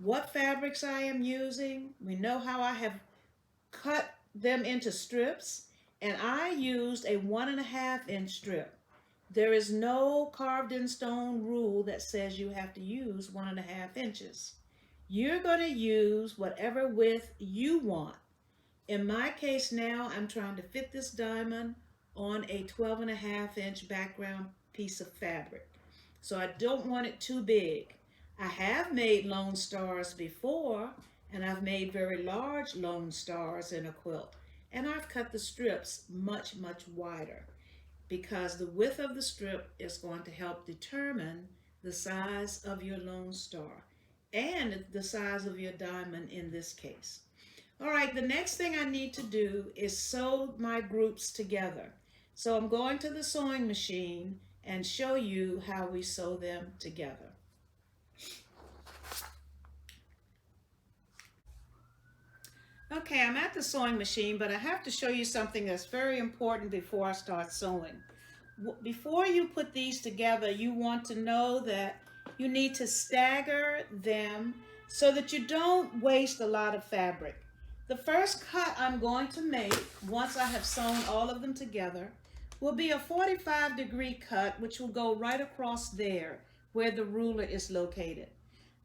what fabrics I am using, we know how I have cut them into strips, and I used a 1.5 inch strip. There is no carved in stone rule that says you have to use 1.5 inches. You're going to use whatever width you want. In my case now, I'm trying to fit this diamond on a 12.5 inch background piece of fabric. So I don't want it too big. I have made Lone Stars before, and I've made very large Lone Stars in a quilt. And I've cut the strips much, much wider because the width of the strip is going to help determine the size of your Lone Star and the size of your diamond in this case. All right, the next thing I need to do is sew my groups together. So I'm going to the sewing machine and show you how we sew them together. Okay, I'm at the sewing machine, but I have to show you something that's very important before I start sewing. Before you put these together, you want to know that you need to stagger them so that you don't waste a lot of fabric. The first cut I'm going to make, once I have sewn all of them together, will be a 45-degree cut, which will go right across there where the ruler is located.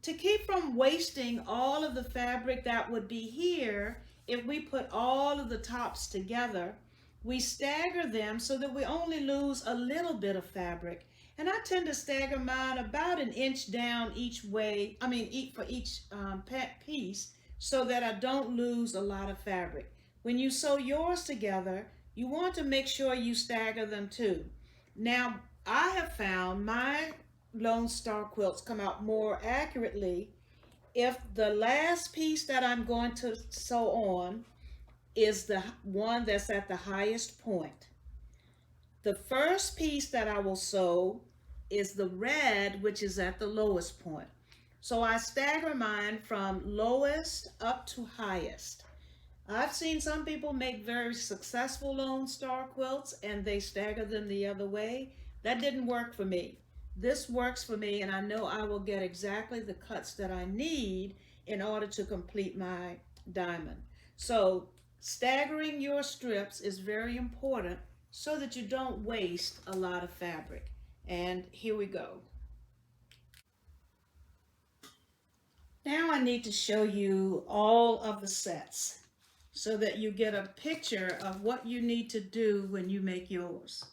To keep from wasting all of the fabric that would be here, if we put all of the tops together, we stagger them so that we only lose a little bit of fabric. And I tend to stagger mine about 1 inch down each way, for each piece, so that I don't lose a lot of fabric. When you sew yours together, you want to make sure you stagger them too. Now, I have found my Lone Star quilts come out more accurately if the last piece that I'm going to sew on is the one that's at the highest point. The first piece that I will sew is the red, which is at the lowest point. So I stagger mine from lowest up to highest. I've seen some people make very successful Lone Star quilts and they stagger them the other way. That didn't work for me. This works for me, and I know I will get exactly the cuts that I need in order to complete my diamond. So staggering your strips is very important so that you don't waste a lot of fabric. And here we go. Now I need to show you all of the sets so that you get a picture of what you need to do when you make yours.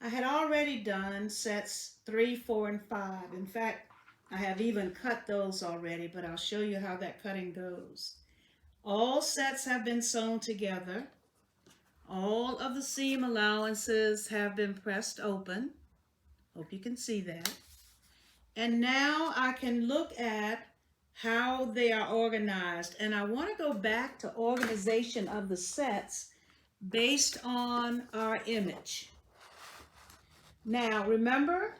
I had already done sets 3, 4, and 5. In fact, I have even cut those already, but I'll show you how that cutting goes. All sets have been sewn together. All of the seam allowances have been pressed open. Hope you can see that. And now I can look at how they are organized. And I want to go back to organization of the sets based on our image. Now remember,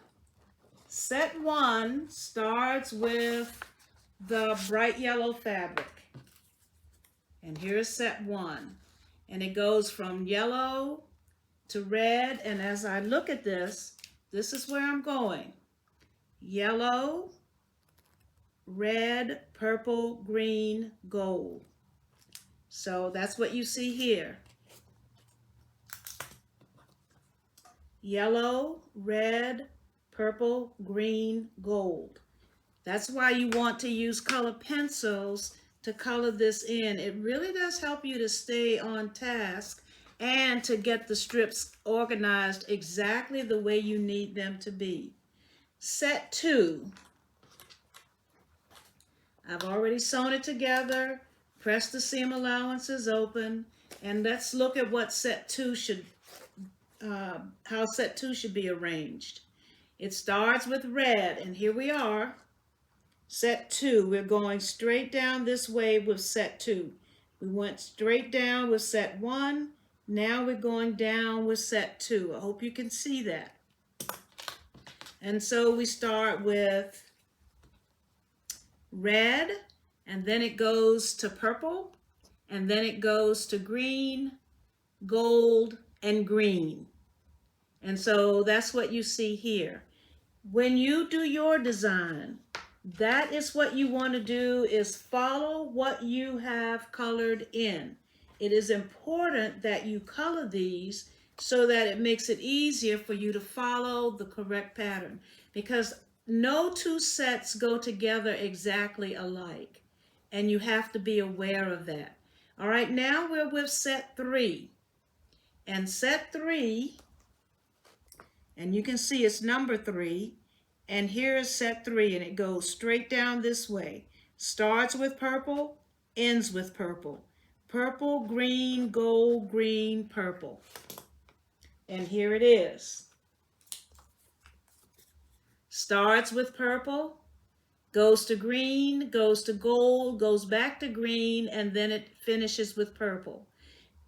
set 1 starts with the bright yellow fabric. And here's set 1. And it goes from yellow to red. And as I look at this is where I'm going. Yellow, red, purple, green, gold. So that's what you see here. Yellow, red, purple, green, gold. That's why you want to use color pencils to color this in. It really does help you to stay on task and to get the strips organized exactly the way you need them to be. Set 2. I've already sewn it together, pressed the seam allowances open, and let's look at what set 2 should, how set 2 should be arranged. It starts with red, and here we are. Set 2, we're going straight down this way with set 2. We went straight down with set 1. Now we're going down with set 2. I hope you can see that. And so we start with red, and then it goes to purple, and then it goes to green, gold, and green. And so that's what you see here. When you do your design, that is what you want to do, is follow what you have colored in. It is important that you color these so that it makes it easier for you to follow the correct pattern, because no 2 sets go together exactly alike, and you have to be aware of that. All right, now we're with set 3. And set 3, and you can see it's number 3, and here is set 3, and it goes straight down this way. Starts with purple, ends with purple. Purple, green, gold, green, purple. And here it is. Starts with purple, goes to green, goes to gold, goes back to green, and then it finishes with purple.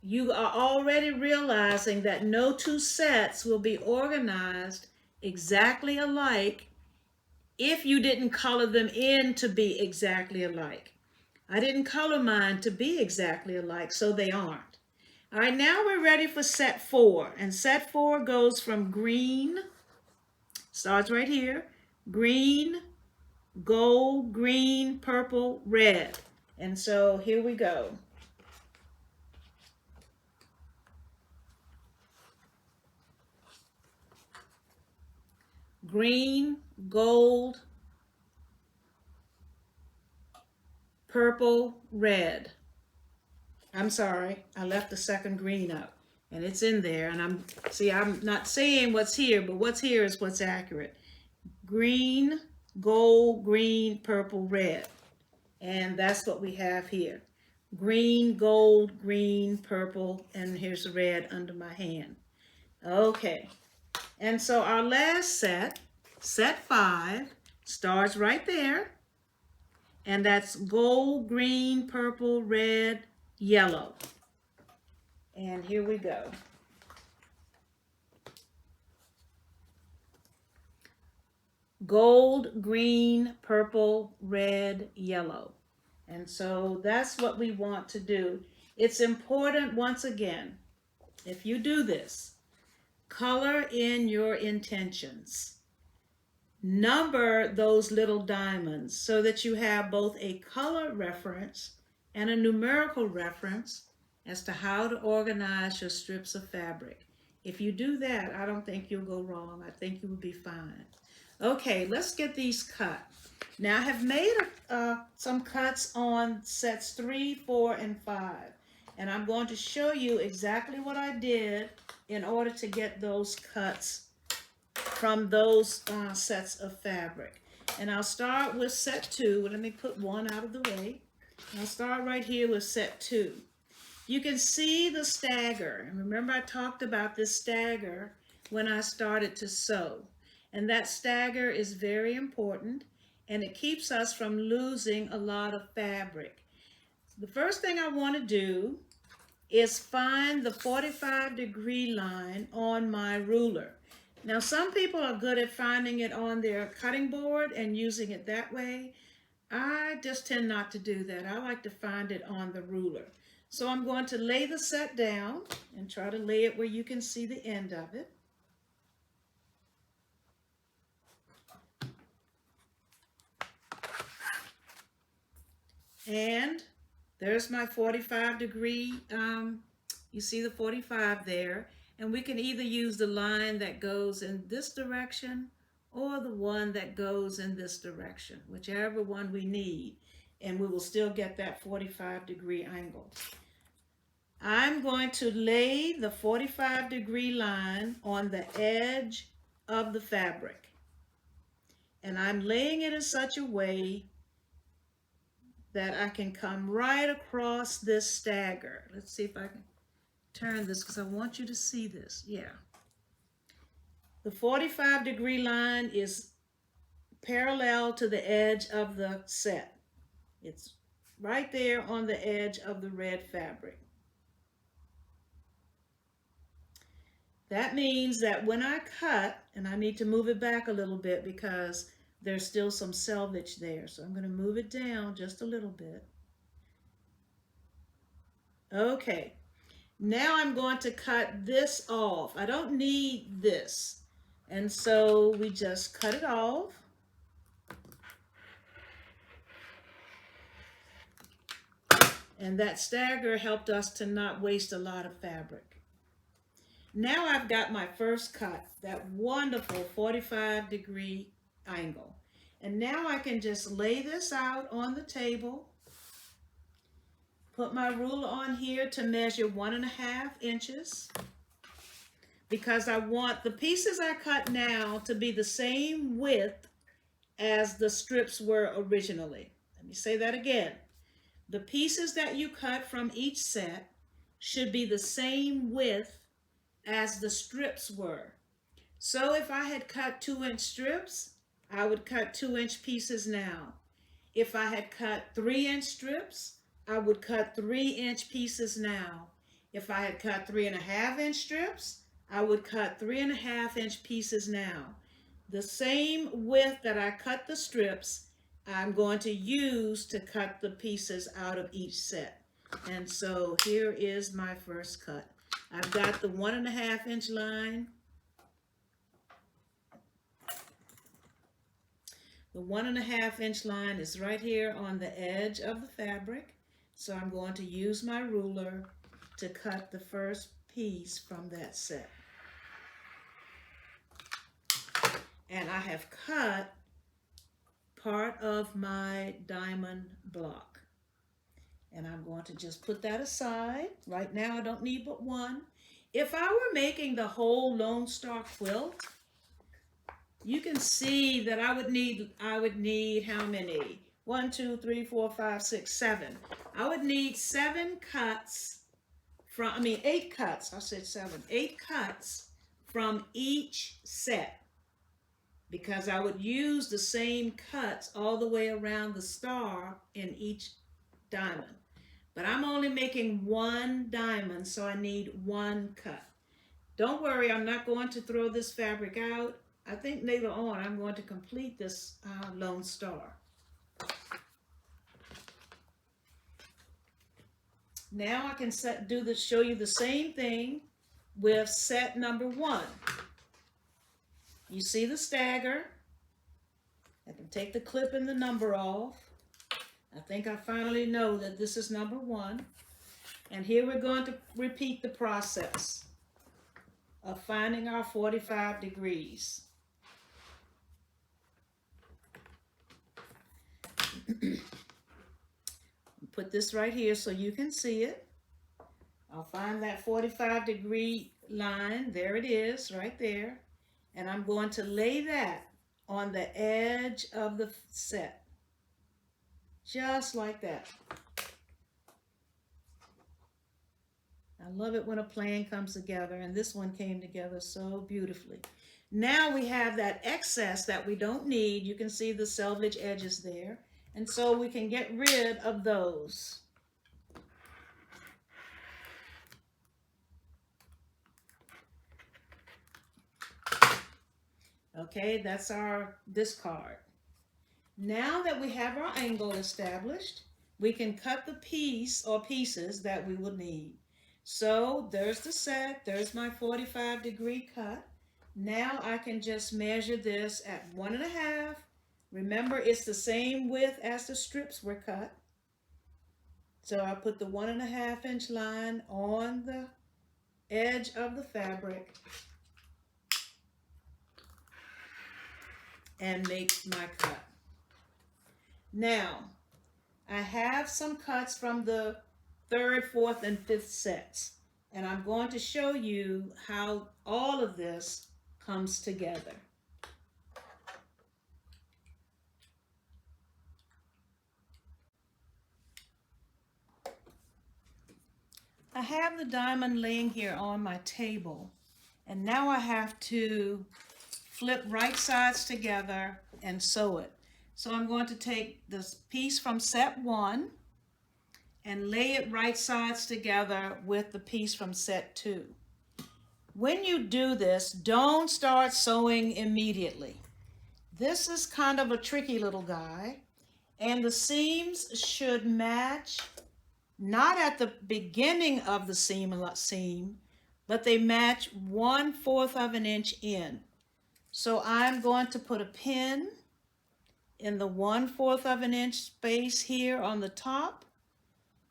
You are already realizing that no 2 sets will be organized exactly alike if you didn't color them in to be exactly alike. I didn't color mine to be exactly alike, so they aren't. All right, now we're ready for set 4. And set 4 goes from green, starts right here, green, gold, green, purple, red. And so here we go. Green, gold, purple, red. I'm sorry, I left the second green up, and it's in there, and I'm not saying what's here, but what's here is what's accurate. Green, gold, green, purple, red. And that's what we have here. Green, gold, green, purple, and here's the red under my hand. Okay, and so our last set, set 5, starts right there, and that's gold, green, purple, red, yellow. And here we go. Gold, green, purple, red, yellow. And so that's what we want to do. It's important, once again, if you do this, color in your intentions. Number those little diamonds so that you have both a color reference and a numerical reference as to how to organize your strips of fabric. If you do that, I don't think you'll go wrong. I think you will be fine. Okay, let's get these cut. Now I have made some cuts on sets 3, 4, and 5. And I'm going to show you exactly what I did in order to get those cuts from those sets of fabric. And I'll start with set 2. Let me put one out of the way. I'll start right here with set 2. You can see the stagger. And remember I talked about this stagger when I started to sew. And that stagger is very important, and it keeps us from losing a lot of fabric. The first thing I want to do is find the 45-degree line on my ruler. Now, some people are good at finding it on their cutting board and using it that way. I just tend not to do that. I like to find it on the ruler. So I'm going to lay the set down and try to lay it where you can see the end of it. And there's my 45-degree, you see the 45 there. And we can either use the line that goes in this direction or the one that goes in this direction, whichever one we need. And we will still get that 45-degree angle. I'm going to lay the 45-degree line on the edge of the fabric. And I'm laying it in such a way that I can come right across this stagger. Let's see if I can turn this because I want you to see this. Yeah. The 45-degree line is parallel to the edge of the set. It's right there on the edge of the red fabric. That means that when I cut, and I need to move it back a little bit because there's still some selvage there. So I'm going to move it down just a little bit. Okay. Now I'm going to cut this off. I don't need this. And so we just cut it off. And that stagger helped us to not waste a lot of fabric. Now I've got my first cut, that wonderful 45-degree angle. And now I can just lay this out on the table, put my ruler on here to measure 1.5 inches, because I want the pieces I cut now to be the same width as the strips were originally. Let me say that again. The pieces that you cut from each set should be the same width as the strips were. So if I had cut 2-inch strips, I would cut 2-inch pieces now. If I had cut 3-inch strips, I would cut 3-inch pieces now. If I had cut 3.5-inch strips, I would cut 3.5-inch pieces now. The same width that I cut the strips, I'm going to use to cut the pieces out of each set. And so here is my first cut. I've got the 1.5-inch line. The 1.5-inch line is right here on the edge of the fabric. So I'm going to use my ruler to cut the first piece from that set. And I have cut part of my diamond block. And I'm going to just put that aside. Right now I don't need but one. If I were making the whole Lone Star quilt, you can see that I would need how many? 1, 2, 3, 4, 5, 6, 7. I would need 7 cuts from, 8 cuts. I said 7. 8 cuts from each set, because I would use the same cuts all the way around the star in each diamond. But I'm only making one diamond, so I need one cut. Don't worry, I'm not going to throw this fabric out. I think later on I'm going to complete this Lone Star. Now I can show you the same thing with set number 1. You see the stagger. I can take the clip and the number off. I think I finally know that this is number 1. And here we're going to repeat the process of finding our 45 degrees. Put this right here so you can see it. I'll find that 45-degree line. There it is, right there. And I'm going to lay that on the edge of the set. Just like that. I love it when a plan comes together, and this one came together so beautifully. Now we have that excess that we don't need. You can see the selvage edges there. And so we can get rid of those. Okay, that's our discard. Now that we have our angle established, we can cut the piece or pieces that we will need. So there's the set, there's my 45-degree cut. Now I can just measure this at 1.5. Remember, it's the same width as the strips were cut. So I put the 1.5-inch line on the edge of the fabric and make my cut. Now, I have some cuts from the 3rd, 4th, and 5th sets, and I'm going to show you how all of this comes together. I have the diamond laying here on my table, and now I have to flip right sides together and sew it. So I'm going to take this piece from set 1 and lay it right sides together with the piece from set 2. When you do this, don't start sewing immediately. This is kind of a tricky little guy, and the seams should match not at the beginning of the seam, but they match 1/4 of an inch in. So I'm going to put a pin in the 1/4 of an inch space here on the top,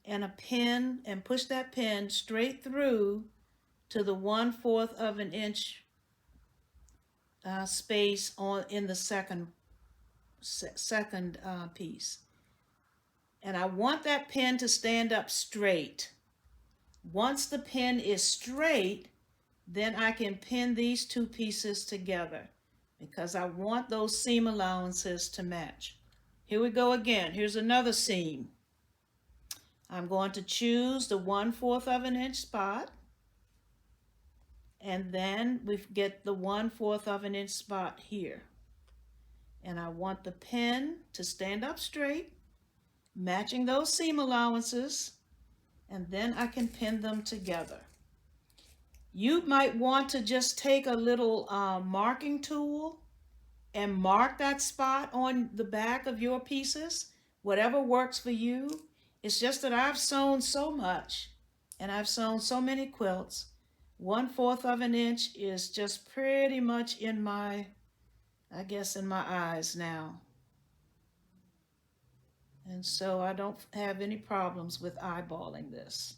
and a pin, and push that pin straight through to the 1/4 of an inch space in the second piece. And I want that pin to stand up straight. Once the pin is straight, then I can pin these two pieces together because I want those seam allowances to match. Here we go again. Here's another seam. I'm going to choose the 1/4 of an inch spot, and then we get the 1/4 of an inch spot here. And I want the pin to stand up straight, matching those seam allowances, and then I can pin them together. You might want to just take a little marking tool and mark that spot on the back of your pieces, whatever works for you. It's just that I've sewn so much and I've sewn so many quilts. 1/4 of an inch is just pretty much in my, I guess, in my eyes now. And so I don't have any problems with eyeballing this.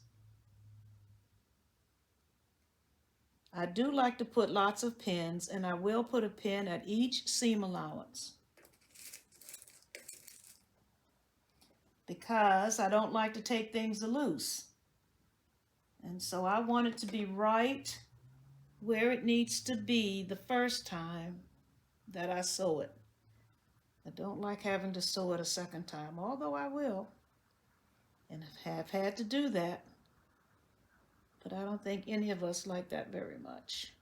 I do like to put lots of pins, and I will put a pin at each seam allowance because I don't like to take things loose. And so I want it to be right where it needs to be the first time that I sew it. I don't like having to sew it a second time, although I will, and have had to do that. But I don't think any of us like that very much.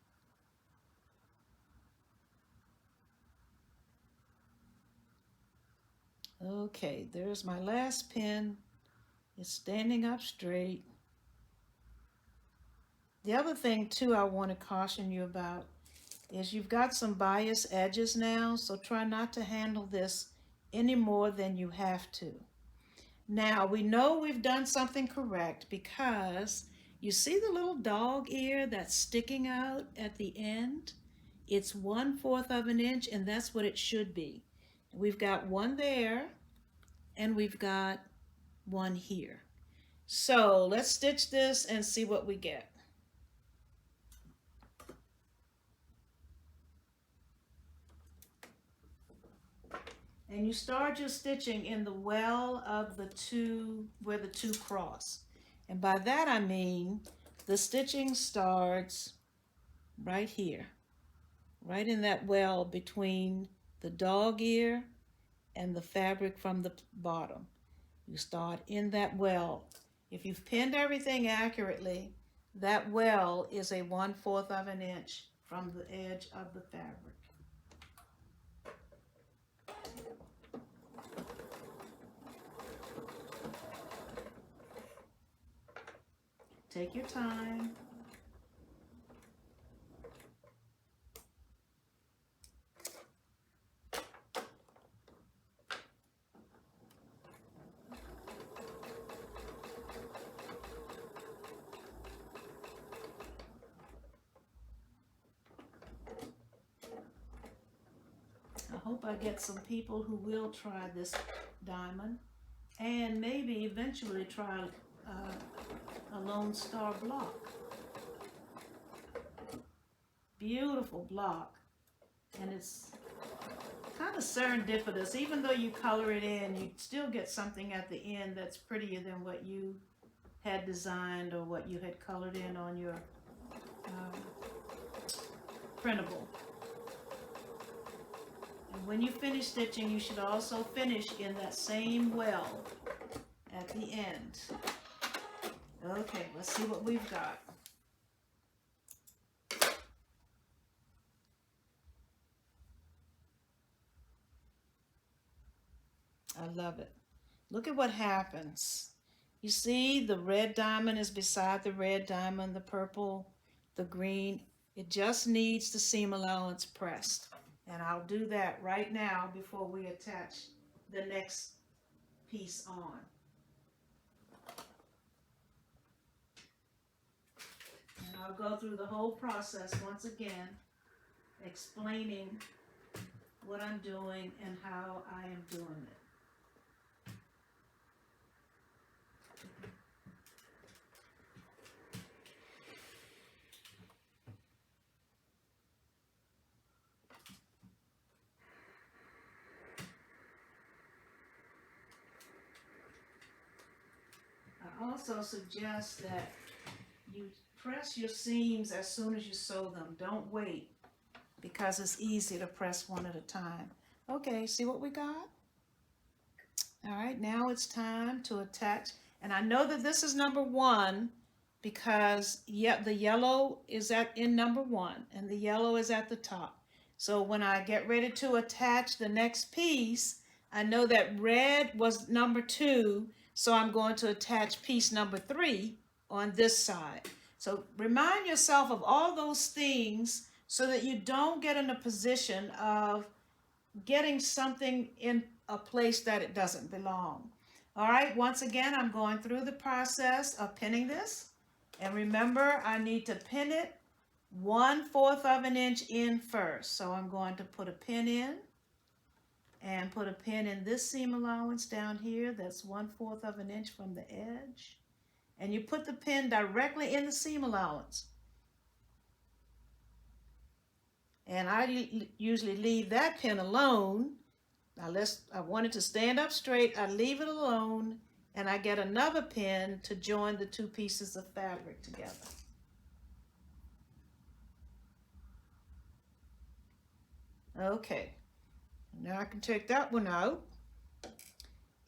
Okay, there's my last pin It's standing up straight. The other thing too I want to caution you about is you've got some bias edges now, so try not to handle this any more than you have to. Now we know we've done something correct because you see the little dog ear that's sticking out at the end? It's 1/4 of an inch, and that's what it should be. We've got one there and we've got one here. So let's stitch this and see what we get. And you start your stitching in the well of the two, where the two cross. And by that I mean the stitching starts right here, right in that well between the dog ear and the fabric from the bottom. You start in that well. If you've pinned everything accurately, that well is a 1/4 of an inch from the edge of the fabric. Take your time. I hope I get some people who will try this diamond and maybe eventually try a Lone Star block. Beautiful block, and it's kind of serendipitous. Even though you color it in, you still get something at the end that's prettier than what you had designed or what you had colored in on your printable. And when you finish stitching, you should also finish in that same well at the end. Okay, let's see what we've got. I love it. Look at what happens. You see the red diamond is beside the red diamond, the purple, the green. It just needs the seam allowance pressed. And I'll do that right now before we attach the next piece on. And I'll go through the whole process once again, explaining what I'm doing and how I am doing it. I also suggest that you press your seams as soon as you sew them. Don't wait, because it's easy to press one at a time. Okay, see what we got? All right, now it's time to attach. And I know that this is number 1 because the yellow is in number 1 and the yellow is at the top. So when I get ready to attach the next piece, I know that red was number 2, so I'm going to attach piece number 3 on this side. So remind yourself of all those things so that you don't get in a position of getting something in a place that it doesn't belong. All right, once again, I'm going through the process of pinning this. And remember, I need to pin it 1/4 of an inch in first. So I'm going to put a pin in and put a pin in this seam allowance down here. That's 1/4 of an inch from the edge. And you put the pin directly in the seam allowance. And I usually leave that pin alone. Unless I want it to stand up straight, I leave it alone and I get another pin to join the two pieces of fabric together. Okay, now I can take that one out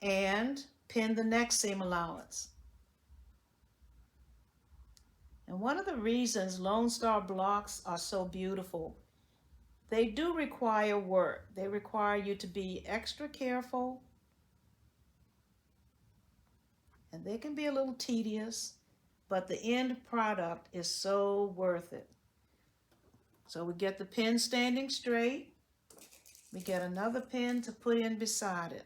and pin the next seam allowance. And one of the reasons Lone Star blocks are so beautiful, they do require work. They require you to be extra careful And they can be a little tedious, but the end product is so worth it. So we get the pin standing straight. We get another pin to put in beside it.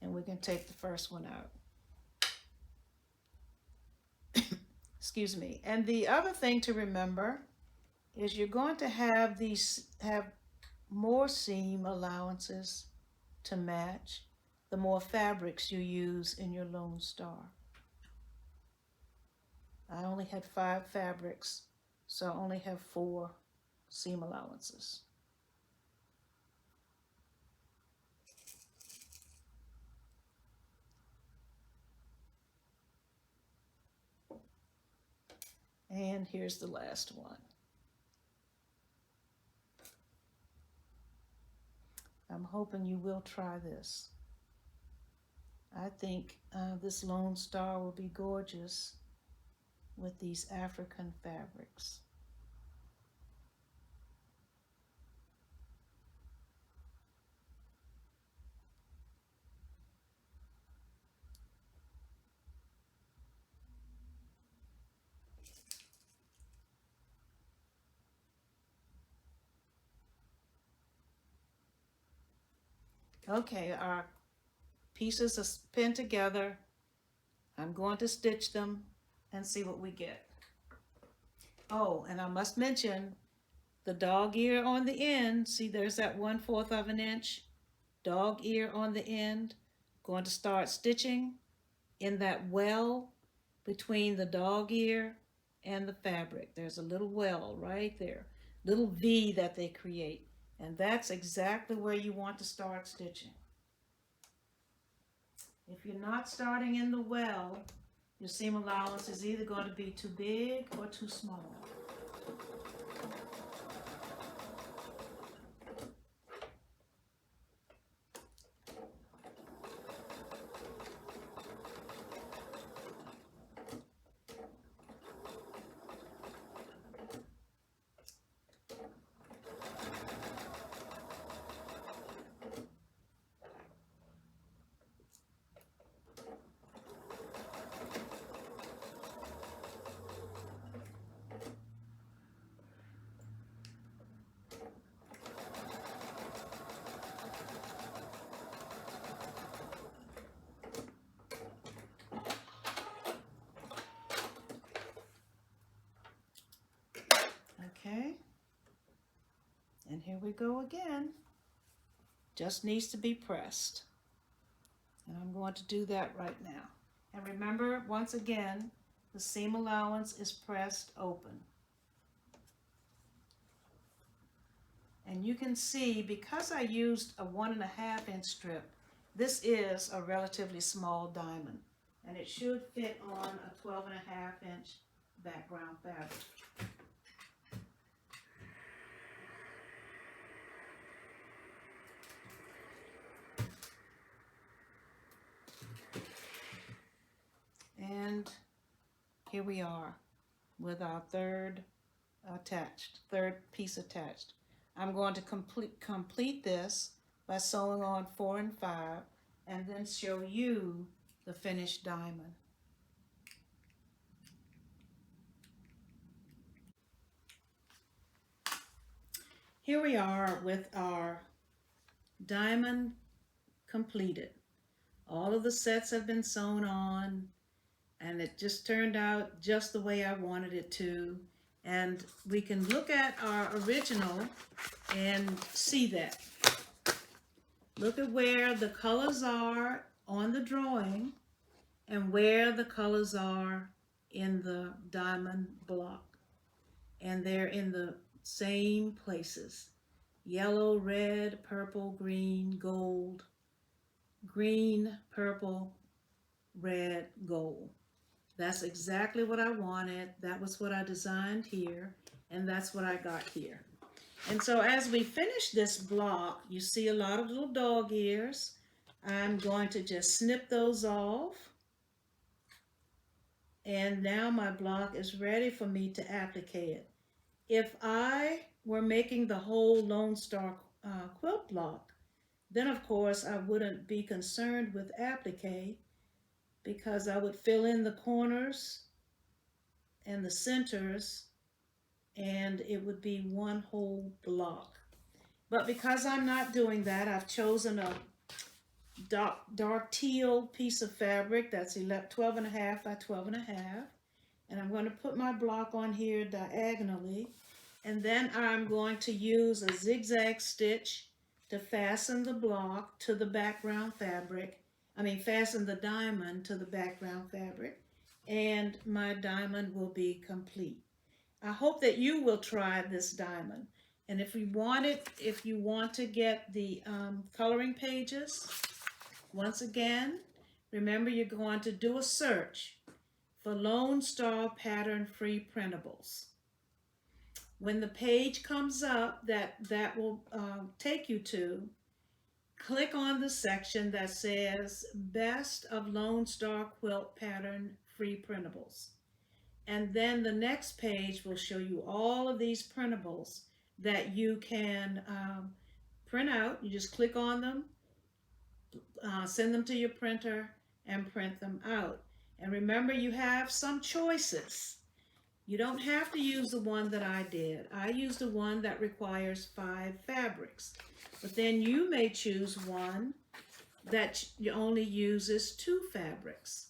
And we can take the first one out. Excuse me. And the other thing to remember is you're going to have more seam allowances to match the more fabrics you use in your Lone Star. I only had 5 fabrics, so I only have 4 seam allowances. And here's the last one. I'm hoping you will try this. I think this Lone Star will be gorgeous with these African fabrics. Okay, our pieces are pinned together. I'm going to stitch them and see what we get. Oh, and I must mention the dog ear on the end. See, there's that 1/4 of an inch dog ear on the end. Going to start stitching in that well between the dog ear and the fabric. There's a little well right there, little V that they create. And that's exactly where you want to start stitching. If you're not starting in the well, your seam allowance is either going to be too big or too small. Okay, and here we go again. Just needs to be pressed. And I'm going to do that right now. And remember, once again, the seam allowance is pressed open. And you can see, because I used a 1.5 inch strip, this is a relatively small diamond. And it should fit on a 12.5 inch background fabric. And here we are with our third piece attached. I'm going to complete this by sewing on 4 and 5 and then show you the finished diamond. Here we are with our diamond completed. All of the sets have been sewn on, and it just turned out just the way I wanted it to. And we can look at our original and see that. Look at where the colors are on the drawing and where the colors are in the diamond block. And they're in the same places. Yellow, red, purple, green, gold. Green, purple, red, gold. That's exactly what I wanted. That was what I designed here, and that's what I got here. And so as we finish this block, you see a lot of little dog ears. I'm going to just snip those off. And now my block is ready for me to applique it. If I were making the whole Lone Star quilt block, then of course I wouldn't be concerned with applique because I would fill in the corners and the centers and it would be one whole block. But because I'm not doing that, I've chosen a dark teal piece of fabric that's 12 and a half by 12 and a half. And I'm going to put my block on here diagonally. And then I'm going to use a zigzag stitch to fasten the block to the background fabric. Fasten the diamond to the background fabric. And my diamond will be complete. I hope that you will try this diamond. And if you want to get the coloring pages, once again, remember you're going to do a search for Lone Star Pattern Free Printables. When the page comes up that will take you to, click on the section that says Best of Lone Star Quilt Pattern Free Printables. And then the next page will show you all of these printables that you can print out. You just click on them, send them to your printer, and print them out. And remember, you have some choices. You don't have to use the one that I did. I used the one that requires 5 fabrics. But then you may choose one that only uses 2 fabrics.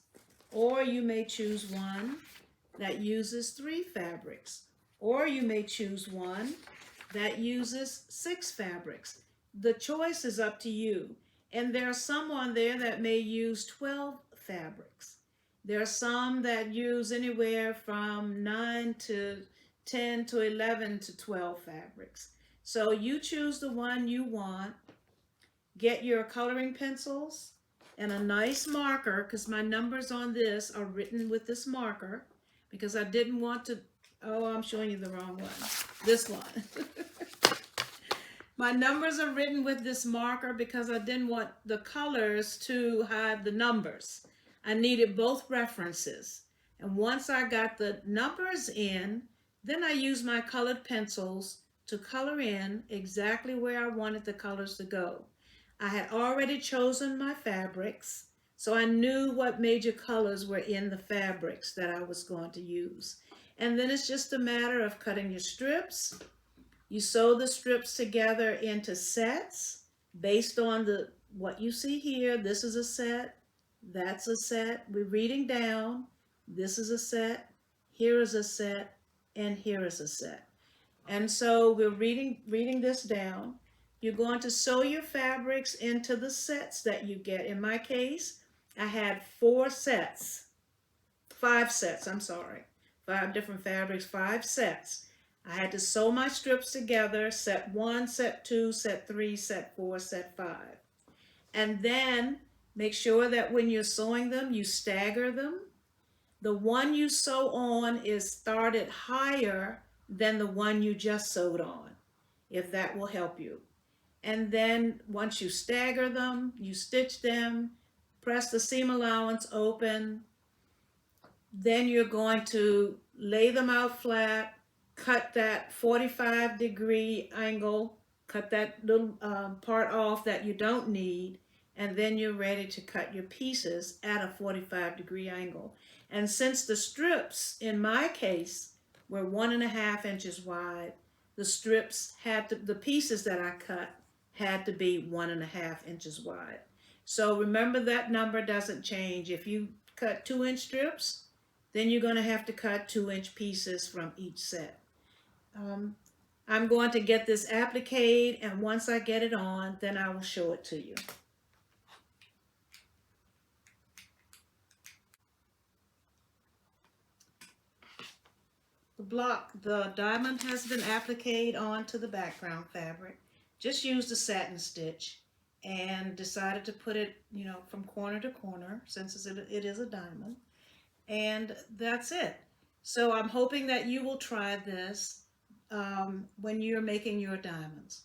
Or you may choose one that uses 3 fabrics. Or you may choose one that uses 6 fabrics. The choice is up to you. And there are some on there that may use 12 fabrics. There are some that use anywhere from 9 to 10 to 11 to 12 fabrics. So you choose the one you want. Get your coloring pencils and a nice marker, because my numbers on this are written with this marker, because I didn't want to, I'm showing you the wrong one. This one. My numbers are written with this marker because I didn't want the colors to hide the numbers. I needed both references. And once I got the numbers in, then I used my colored pencils to color in exactly where I wanted the colors to go. I had already chosen my fabrics, so I knew what major colors were in the fabrics that I was going to use. And then it's just a matter of cutting your strips. You sew the strips together into sets based on what you see here. This is a set, that's a set. We're reading down. This is a set, here is a set, and here is a set. And so we're reading this down. You're going to sew your fabrics into the sets that you get. In my case, I had 5 sets, 5 different fabrics, 5 sets. I had to sew my strips together, set 1, set 2, set 3, set 4, set 5. And then make sure that when you're sewing them, you stagger them. The one you sew on is started higher than the one you just sewed on, if that will help you. And then once you stagger them, you stitch them, press the seam allowance open. Then you're going to lay them out flat, cut that 45-degree angle, cut that little part off that you don't need, and then you're ready to cut your pieces at a 45-degree angle. And since the strips, in my case, were 1.5 inches wide, the pieces that I cut had to be 1.5 inches wide. So remember, that number doesn't change. If you cut 2-inch strips, then you're going to have to cut 2-inch pieces from each set. I'm going to get this appliqued, and once I get it on, then I will show it to you. The diamond has been appliqued onto the background fabric. Just used a satin stitch and decided to put it, from corner to corner, since it is a diamond. And that's it. So I'm hoping that you will try this when you're making your diamonds.